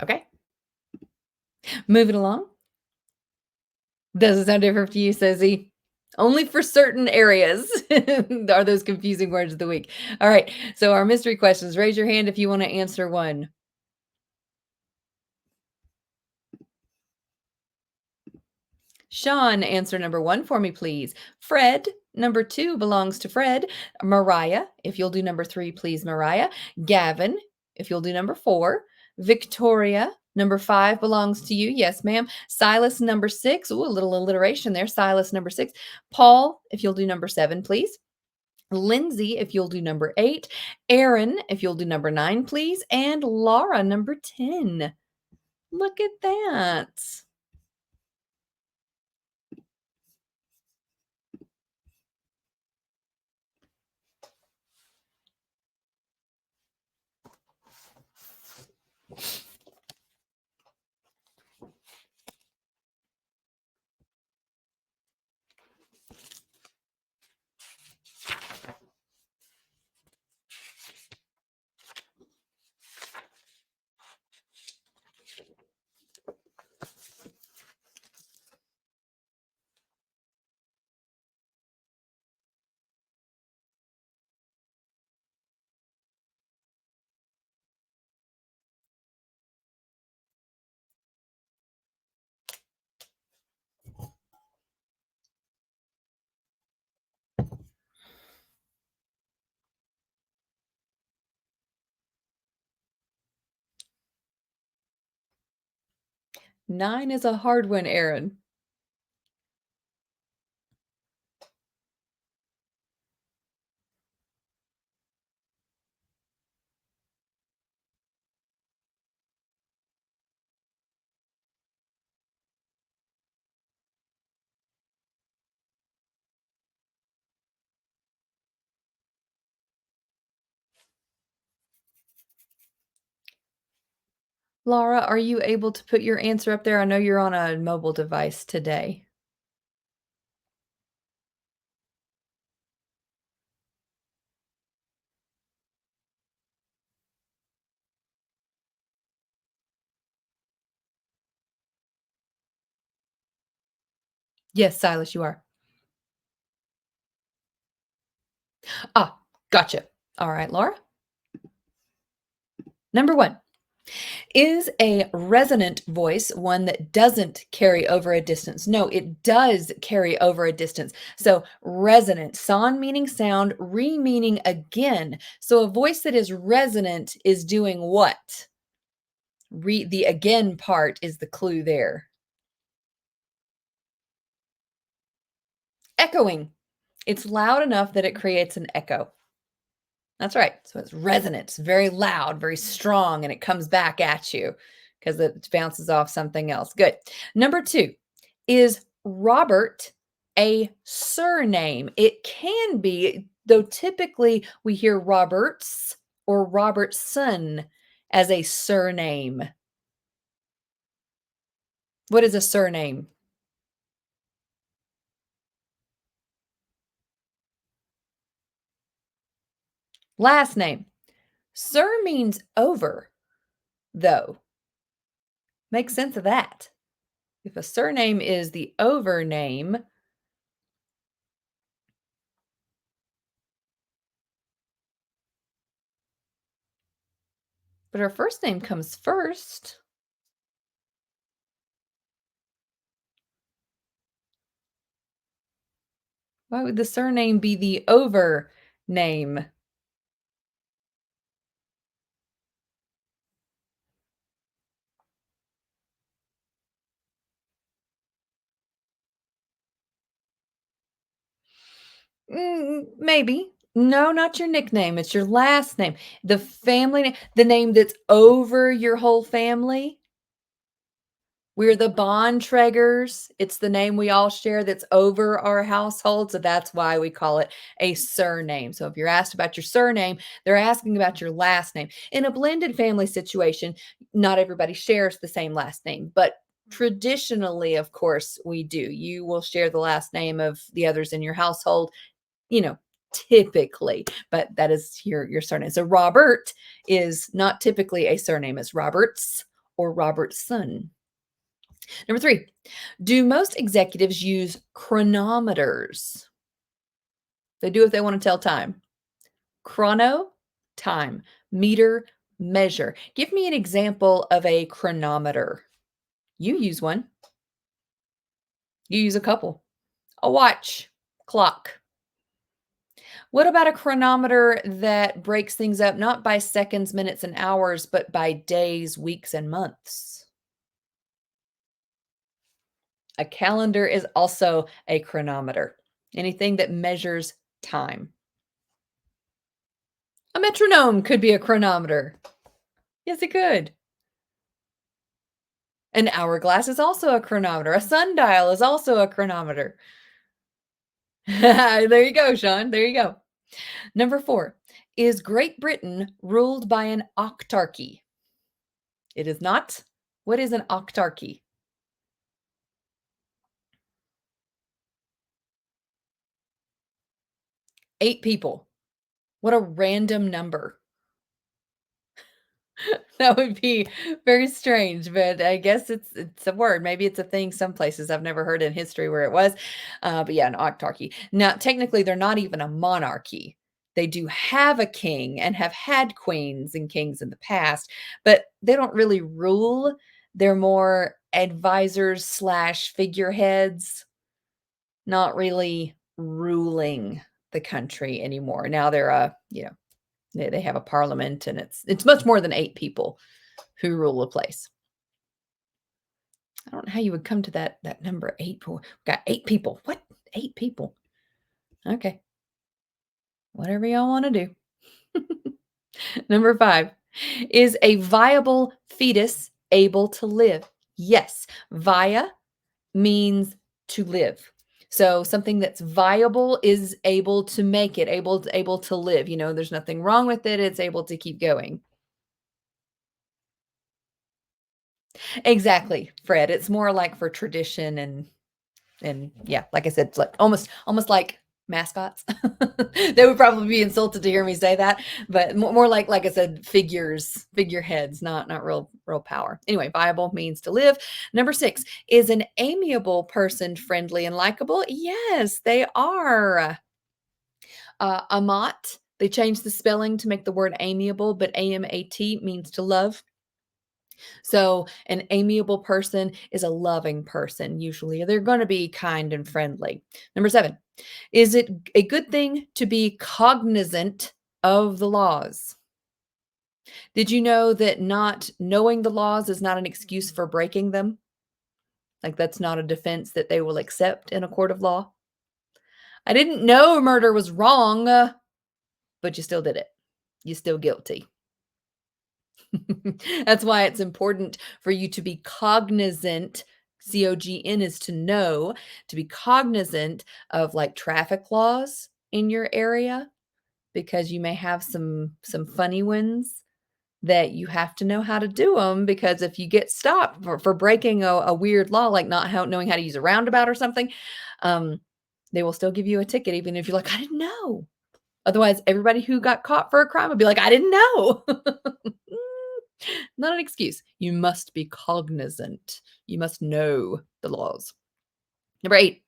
Okay. Moving along. Does it sound different for you, Susie? Only for certain areas are those confusing words of the week. All right. So our mystery questions. Raise your hand if you want to answer one. Sean, answer number 1 for me, please. Fred, number 2 belongs to Fred. Mariah, if you'll do number 3, please, Mariah. Gavin, if you'll do number 4. Victoria, Number 5 belongs to you. Yes, ma'am. Silas, number 6. Ooh, a little alliteration there. Silas, number 6. Paul, if you'll do number 7, please. Lindsay, if you'll do number 8. Aaron, if you'll do number 9, please. And Laura, number 10. Look at that. 9 is a hard one, Aaron. Laura, are you able to put your answer up there? I know you're on a mobile device today. Yes, Silas, you are. Ah, gotcha. All right, Laura. Number 1. Is a resonant voice one that doesn't carry over a distance? No, it does carry over a distance. So resonant, son meaning sound, re meaning again. So a voice that is resonant is doing what? The again part is the clue there. Echoing. It's loud enough that it creates an echo. That's right. So it's resonant, it's very loud, very strong, and it comes back at you because it bounces off something else. Good. Number 2, is Robert a surname? It can be, though typically we hear Roberts or Robertson as a surname. What is a surname? Last name. Sir means over, though. Make sense of that. If a surname is the over name, but our first name comes first. Why would the surname be the over name? Maybe. No, not your nickname. It's your last name. The family name, the name that's over your whole family. We're the Bontraggers. It's the name we all share that's over our household, so that's why we call it a surname. So if you're asked about your surname, they're asking about your last name. In a blended family situation, not everybody shares the same last name, but traditionally, of course, we do. You will share the last name of the others in your household, you know, typically, but that is your surname. So Robert is not typically a surname. It's Roberts or Robertson. Number 3, do most executives use chronometers? They do if they want to tell time. Chrono, time. Meter, measure. Give me an example of a chronometer. You use one. You use a couple. A watch, clock. What about a chronometer that breaks things up not by seconds, minutes, and hours, but by days, weeks, and months? A calendar is also a chronometer. Anything that measures time. A metronome could be a chronometer. Yes, it could. An hourglass is also a chronometer. A sundial is also a chronometer. There you go, Sean. There you go. Number 4. Is Great Britain ruled by an octarchy? It is not. What is an octarchy? 8 people. What a random number. That would be very strange, but I guess it's a word. Maybe it's a thing some places. I've never heard in history where it was. But yeah, an octarchy. Now, technically, they're not even a monarchy. They do have a king and have had queens and kings in the past, but they don't really rule. They're more advisors slash figureheads, not really ruling the country anymore. Now they're they have a parliament, and it's much more than 8 people who rule a place. I don't know how you would come to that number 8. We got 8 people. What? 8 people? Okay. Whatever y'all want to do. Number 5. Is a viable fetus able to live? Yes. Via means to live. So something that's viable is able to make it, able to live. There's nothing wrong with it. It's able to keep going. Exactly, Fred. It's more like for tradition and yeah, like I said, it's like almost like mascots. They would probably be insulted to hear me say that, but more like I said, figureheads, not real power. Anyway, viable means to live. Number 6, is an amiable person friendly and likable? Yes, they are. Amat, they changed the spelling to make the word amiable, but AMAT means to love. So, an amiable person is a loving person, usually. They're going to be kind and friendly. Number 7, is it a good thing to be cognizant of the laws? Did you know that not knowing the laws is not an excuse for breaking them? Like, that's not a defense that they will accept in a court of law. I didn't know murder was wrong, but you still did it. You're still guilty. That's why it's important for you to be cognizant. COGN is to know, to be cognizant of like traffic laws in your area, because you may have some funny ones that you have to know how to do them, because if you get stopped for breaking a weird law, like not knowing how to use a roundabout or something, um, they will still give you a ticket even if you're like, I didn't know. Otherwise, everybody who got caught for a crime would be like, I didn't know. Not an excuse. You must be cognizant. You must know the laws. Number 8,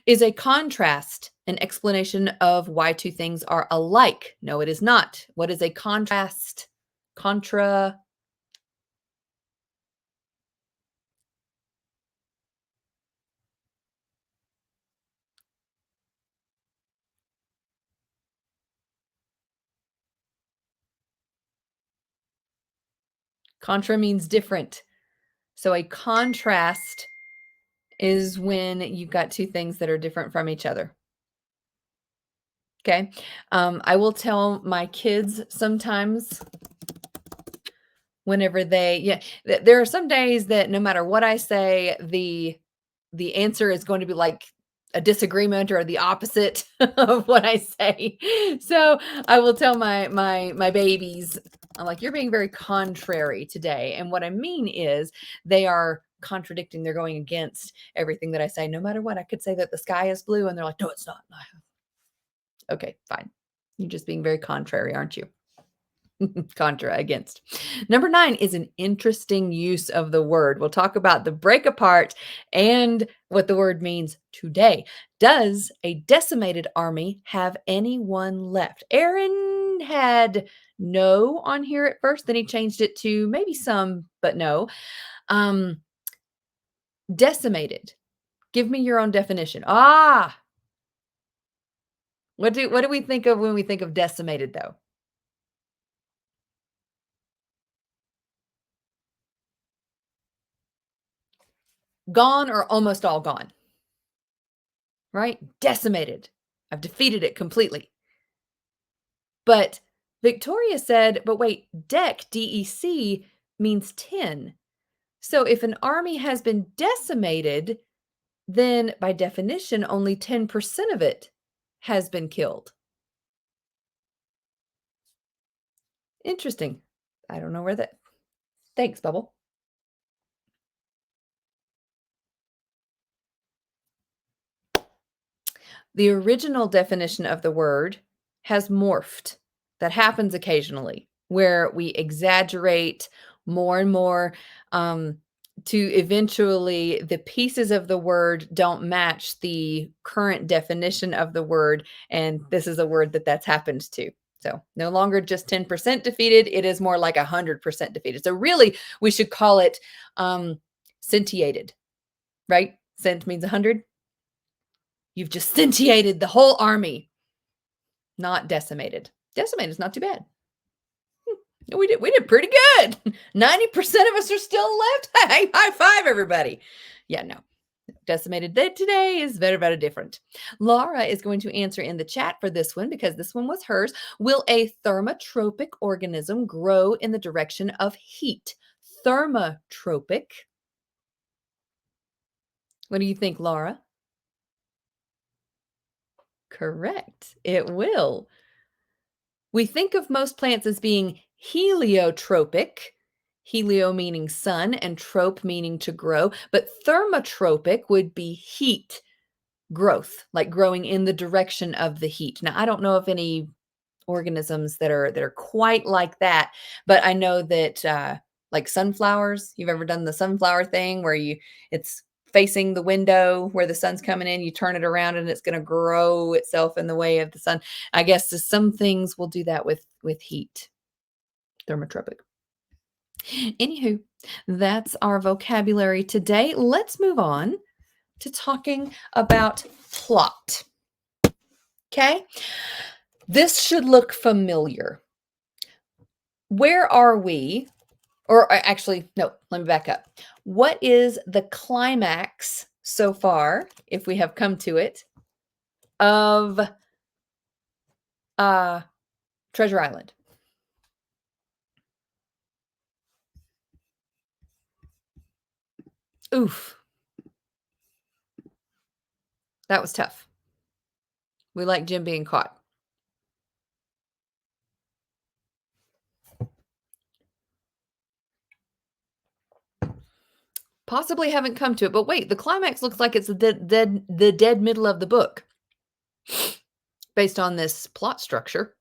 is a contrast an explanation of why two things are alike? No, it is not. What is a contrast? Contra. Contra means different. So a contrast is when you've got two things that are different from each other. Okay. I will tell my kids sometimes whenever yeah, there are some days that no matter what I say, the answer is going to be like a disagreement or the opposite of what I say. So I will tell my babies, I'm like, you're being very contrary today. And what I mean is they are contradicting, they're going against everything that I say, no matter what. I could say that the sky is blue, and they're like, no, it's not. Okay, fine. You're just being very contrary, aren't you? Contra, against. Number 9 is an interesting use of the word. We'll talk about the break apart and what the word means today. Does a decimated army have anyone left? Aaron had no on here at first, then he changed it to maybe some, but no. Um, decimated. Give me your own definition. What do we think of when we think of decimated though? Gone or almost all gone, right? Decimated. I've defeated it completely. But Victoria said, but wait, DEC means 10. So if an army has been decimated, then by definition, only 10% of it has been killed. Interesting. I don't know where that. Thanks, Bubble. The original definition of the word has morphed. That happens occasionally where we exaggerate more and more to eventually the pieces of the word don't match the current definition of the word. And this is a word that's happened to. So no longer just 10% defeated, it is more like 100% defeated. So really, we should call it sentiated, right? Cent means 100. You've just sentiated the whole army, not decimated. Decimated is not too bad. We did pretty good. 90% of us are still left. Hey, high five, everybody. Yeah, no. Decimated today is very different. Laura is going to answer in the chat for this one because this one was hers. Will a thermotropic organism grow in the direction of heat? Thermotropic. What do you think, Laura? Correct. It will. We think of most plants as being heliotropic, helio meaning sun and trope meaning to grow, but thermotropic would be heat growth, like growing in the direction of the heat. Now, I don't know of any organisms that are quite like that, but I know that like sunflowers, you've ever done the sunflower thing where it's facing the window where the sun's coming in, you turn it around and it's going to grow itself in the way of the sun. I guess some things will do that with heat. Thermotropic. Anywho, that's our vocabulary today. Let's move on to talking about plot. Okay? This should look familiar. Where are we? Or actually, no, let me back up. What is the climax so far, if we have come to it, of Treasure Island? Oof. That was tough. We like Jim being caught. Possibly haven't come to it, but wait, the climax looks like it's the dead middle of the book based on this plot structure.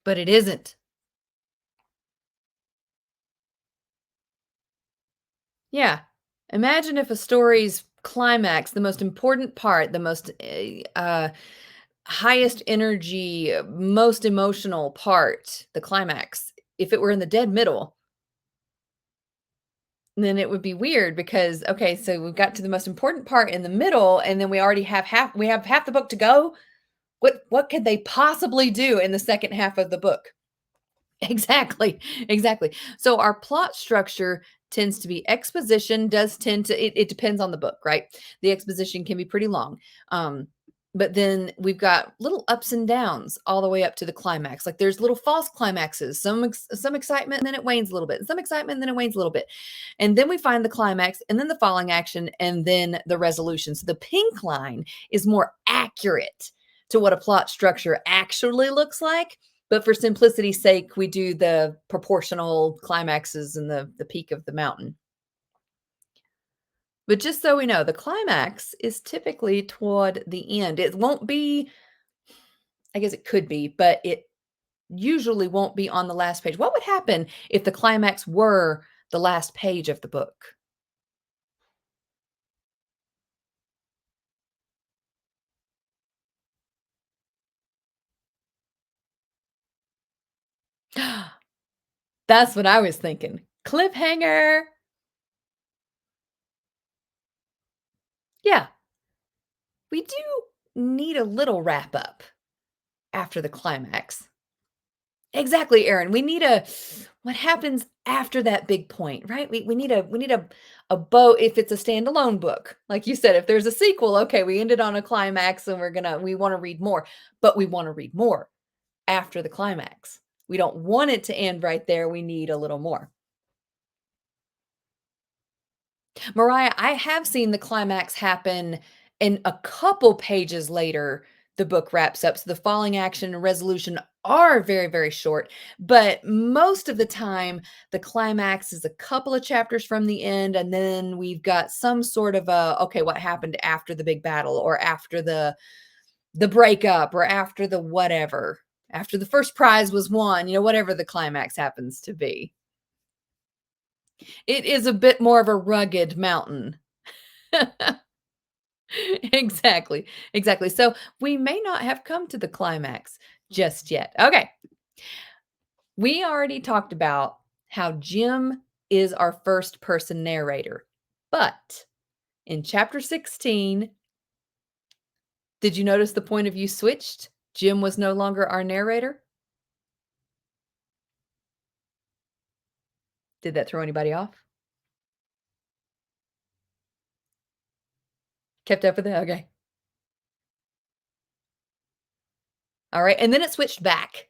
But it isn't. Yeah. Imagine if a story's climax, the most important part, the most highest energy, most emotional part, the climax, if it were in the dead middle, then it would be weird because okay, so we've got to the most important part in the middle, and then we have half the book to go. What could they possibly do in the second half of the book? Exactly, exactly. So our plot structure tends to be exposition does tend to it depends on the book, right? The exposition can be pretty long. But then we've got little ups and downs all the way up to the climax. Like there's little false climaxes, some excitement and then it wanes a little bit, and some excitement and then it wanes a little bit. And then we find the climax and then the falling action and then the resolution. So the pink line is more accurate to what a plot structure actually looks like, but for simplicity's sake, we do the proportional climaxes and the peak of the mountain. But just so we know, the climax is typically toward the end. It won't be, I guess it could be, but it usually won't be on the last page. What would happen if the climax were the last page of the book? That's what I was thinking. Cliffhanger. Yeah, we do need a little wrap up after the climax. Exactly, Aaron. We need a what happens after that big point, right? We need a bow if it's a standalone book. Like you said, if there's a sequel, okay, we ended on a climax and we want to read more, but we want to read more after the climax. We don't want it to end right there. We need a little more. Mariah, I have seen the climax happen and a couple pages later, the book wraps up. So the falling action and resolution are very, very short. But most of the time, the climax is a couple of chapters from the end. And then we've got some sort of okay, what happened after the big battle or after the breakup or after the whatever, after the first prize was won, whatever the climax happens to be. It is a bit more of a rugged mountain. Exactly, exactly. So we may not have come to the climax just yet. Okay, we already talked about how Jim is our first person narrator. But in chapter 16, did you notice the point of view switched? Jim was no longer our narrator. Did that throw anybody off? Kept up with it? Okay. All right. And then it switched back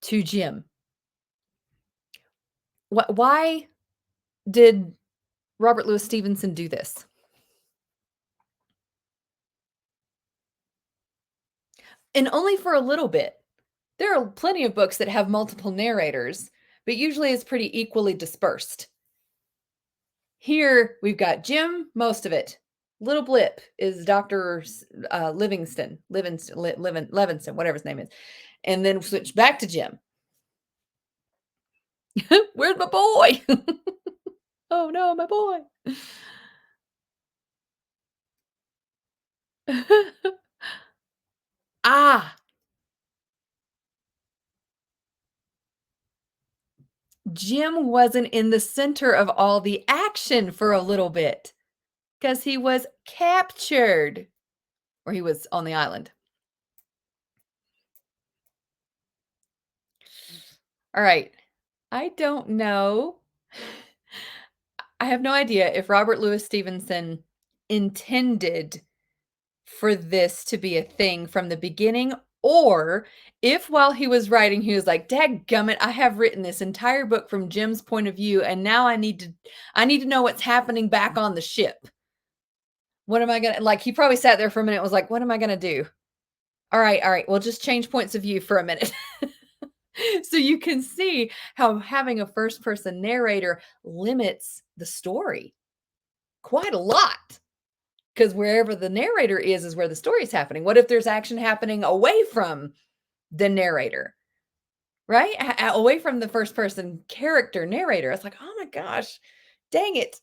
to Jim. Why did Robert Louis Stevenson do this? And only for a little bit. There are plenty of books that have multiple narrators, but usually it's pretty equally dispersed. Here we've got Jim, most of it. Little blip is Dr. Levinston, whatever his name is. And then switch back to Jim. Where's my boy? Oh no, my boy. Ah, Jim wasn't in the center of all the action for a little bit because he was captured or he was on the island. All right. I don't know. I have no idea if Robert Louis Stevenson intended for this to be a thing from the beginning, or if while he was writing, he was like, "Dadgummit, I have written this entire book from Jim's point of view, and now I need to know what's happening back on the ship. What am I gonna like?" He probably sat there for a minute, and was like, "What am I gonna do? All right, we'll just change points of view for a minute." So you can see how having a first person narrator limits the story quite a lot because wherever the narrator is where the story is happening. What if there's action happening away from the narrator, right? Away from the first person character narrator. It's like, oh my gosh, dang it.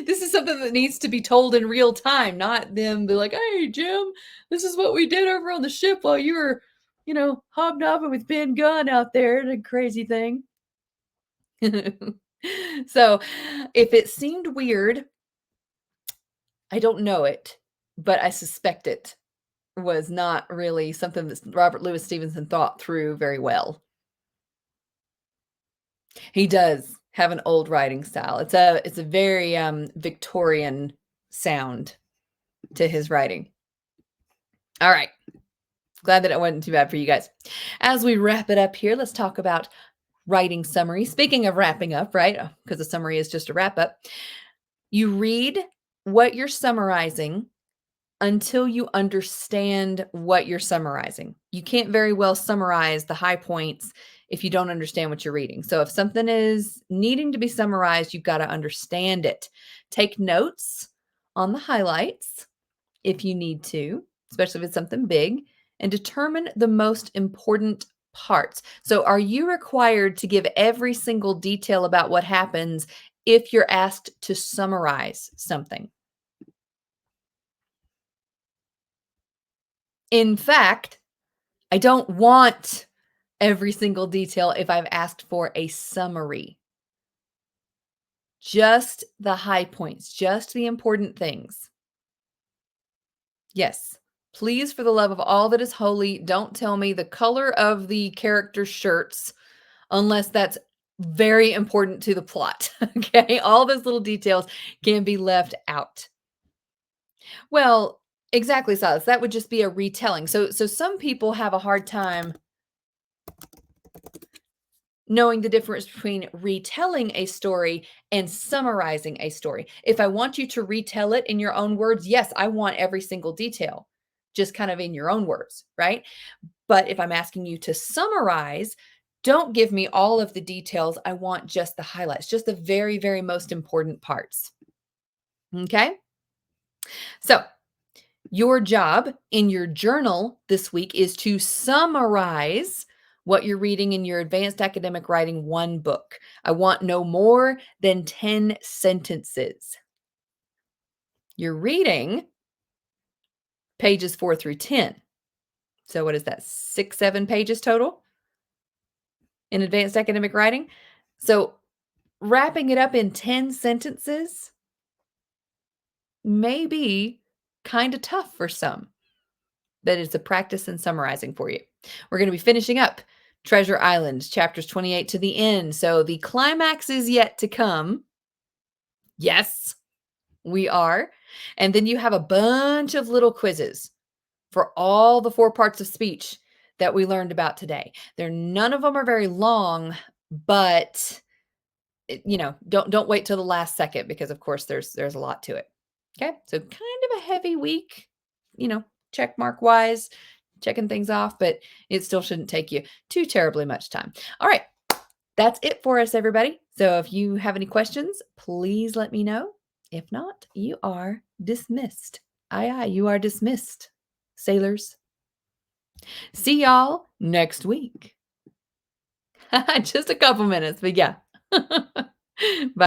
This is something that needs to be told in real time, not them be like, hey, Jim, this is what we did over on the ship while you were, hobnobbing with Ben Gunn out there and a crazy thing. So if it seemed weird, I don't know it, but I suspect it was not really something that Robert Louis Stevenson thought through very well. He does have an old writing style. It's a very Victorian sound to his writing. All right. Glad that it wasn't too bad for you guys. As we wrap it up here, let's talk about writing summary. Speaking of wrapping up, right? Because the summary is just a wrap up. You read what you're summarizing until you understand what you're summarizing. You can't very well summarize the high points if you don't understand what you're reading. So if something is needing to be summarized, you've got to understand it. Take notes on the highlights if you need to, especially if it's something big, and determine the most important parts. So are you required to give every single detail about what happens if you're asked to summarize something? In fact, I don't want every single detail if I've asked for a summary. Just the high points, just the important things. Yes. Please, for the love of all that is holy, don't tell me the color of the character's shirts unless that's very important to the plot. Okay. All those little details can be left out. Well, exactly, Silas. That would just be a retelling. So some people have a hard time knowing the difference between retelling a story and summarizing a story. If I want you to retell it in your own words, yes, I want every single detail, just kind of in your own words, right? But if I'm asking you to summarize, don't give me all of the details. I want just the highlights, just the very, very most important parts. Okay. So, your job in your journal this week is to summarize what you're reading in your Advanced Academic Writing 1 book. I want no more than 10 sentences. You're reading pages 4 through 10. So, what is that? 6, 7 pages total in Advanced Academic Writing? So, wrapping it up in 10 sentences may be kind of tough for some. That is a practice in summarizing for you. We're going to be finishing up Treasure Island, chapters 28 to the end. So the climax is yet to come. Yes, we are. And then you have a bunch of little quizzes for all the 4 parts of speech that we learned about today. None of them are very long, but don't wait till the last second because of course there's a lot to it. Okay? So kind of a heavy week, check mark wise, checking things off, but it still shouldn't take you too terribly much time. All right. That's it for us, everybody. So if you have any questions, please let me know. If not, you are dismissed. Aye, aye, you are dismissed, sailors. See y'all next week. Just a couple minutes, but yeah. Bye.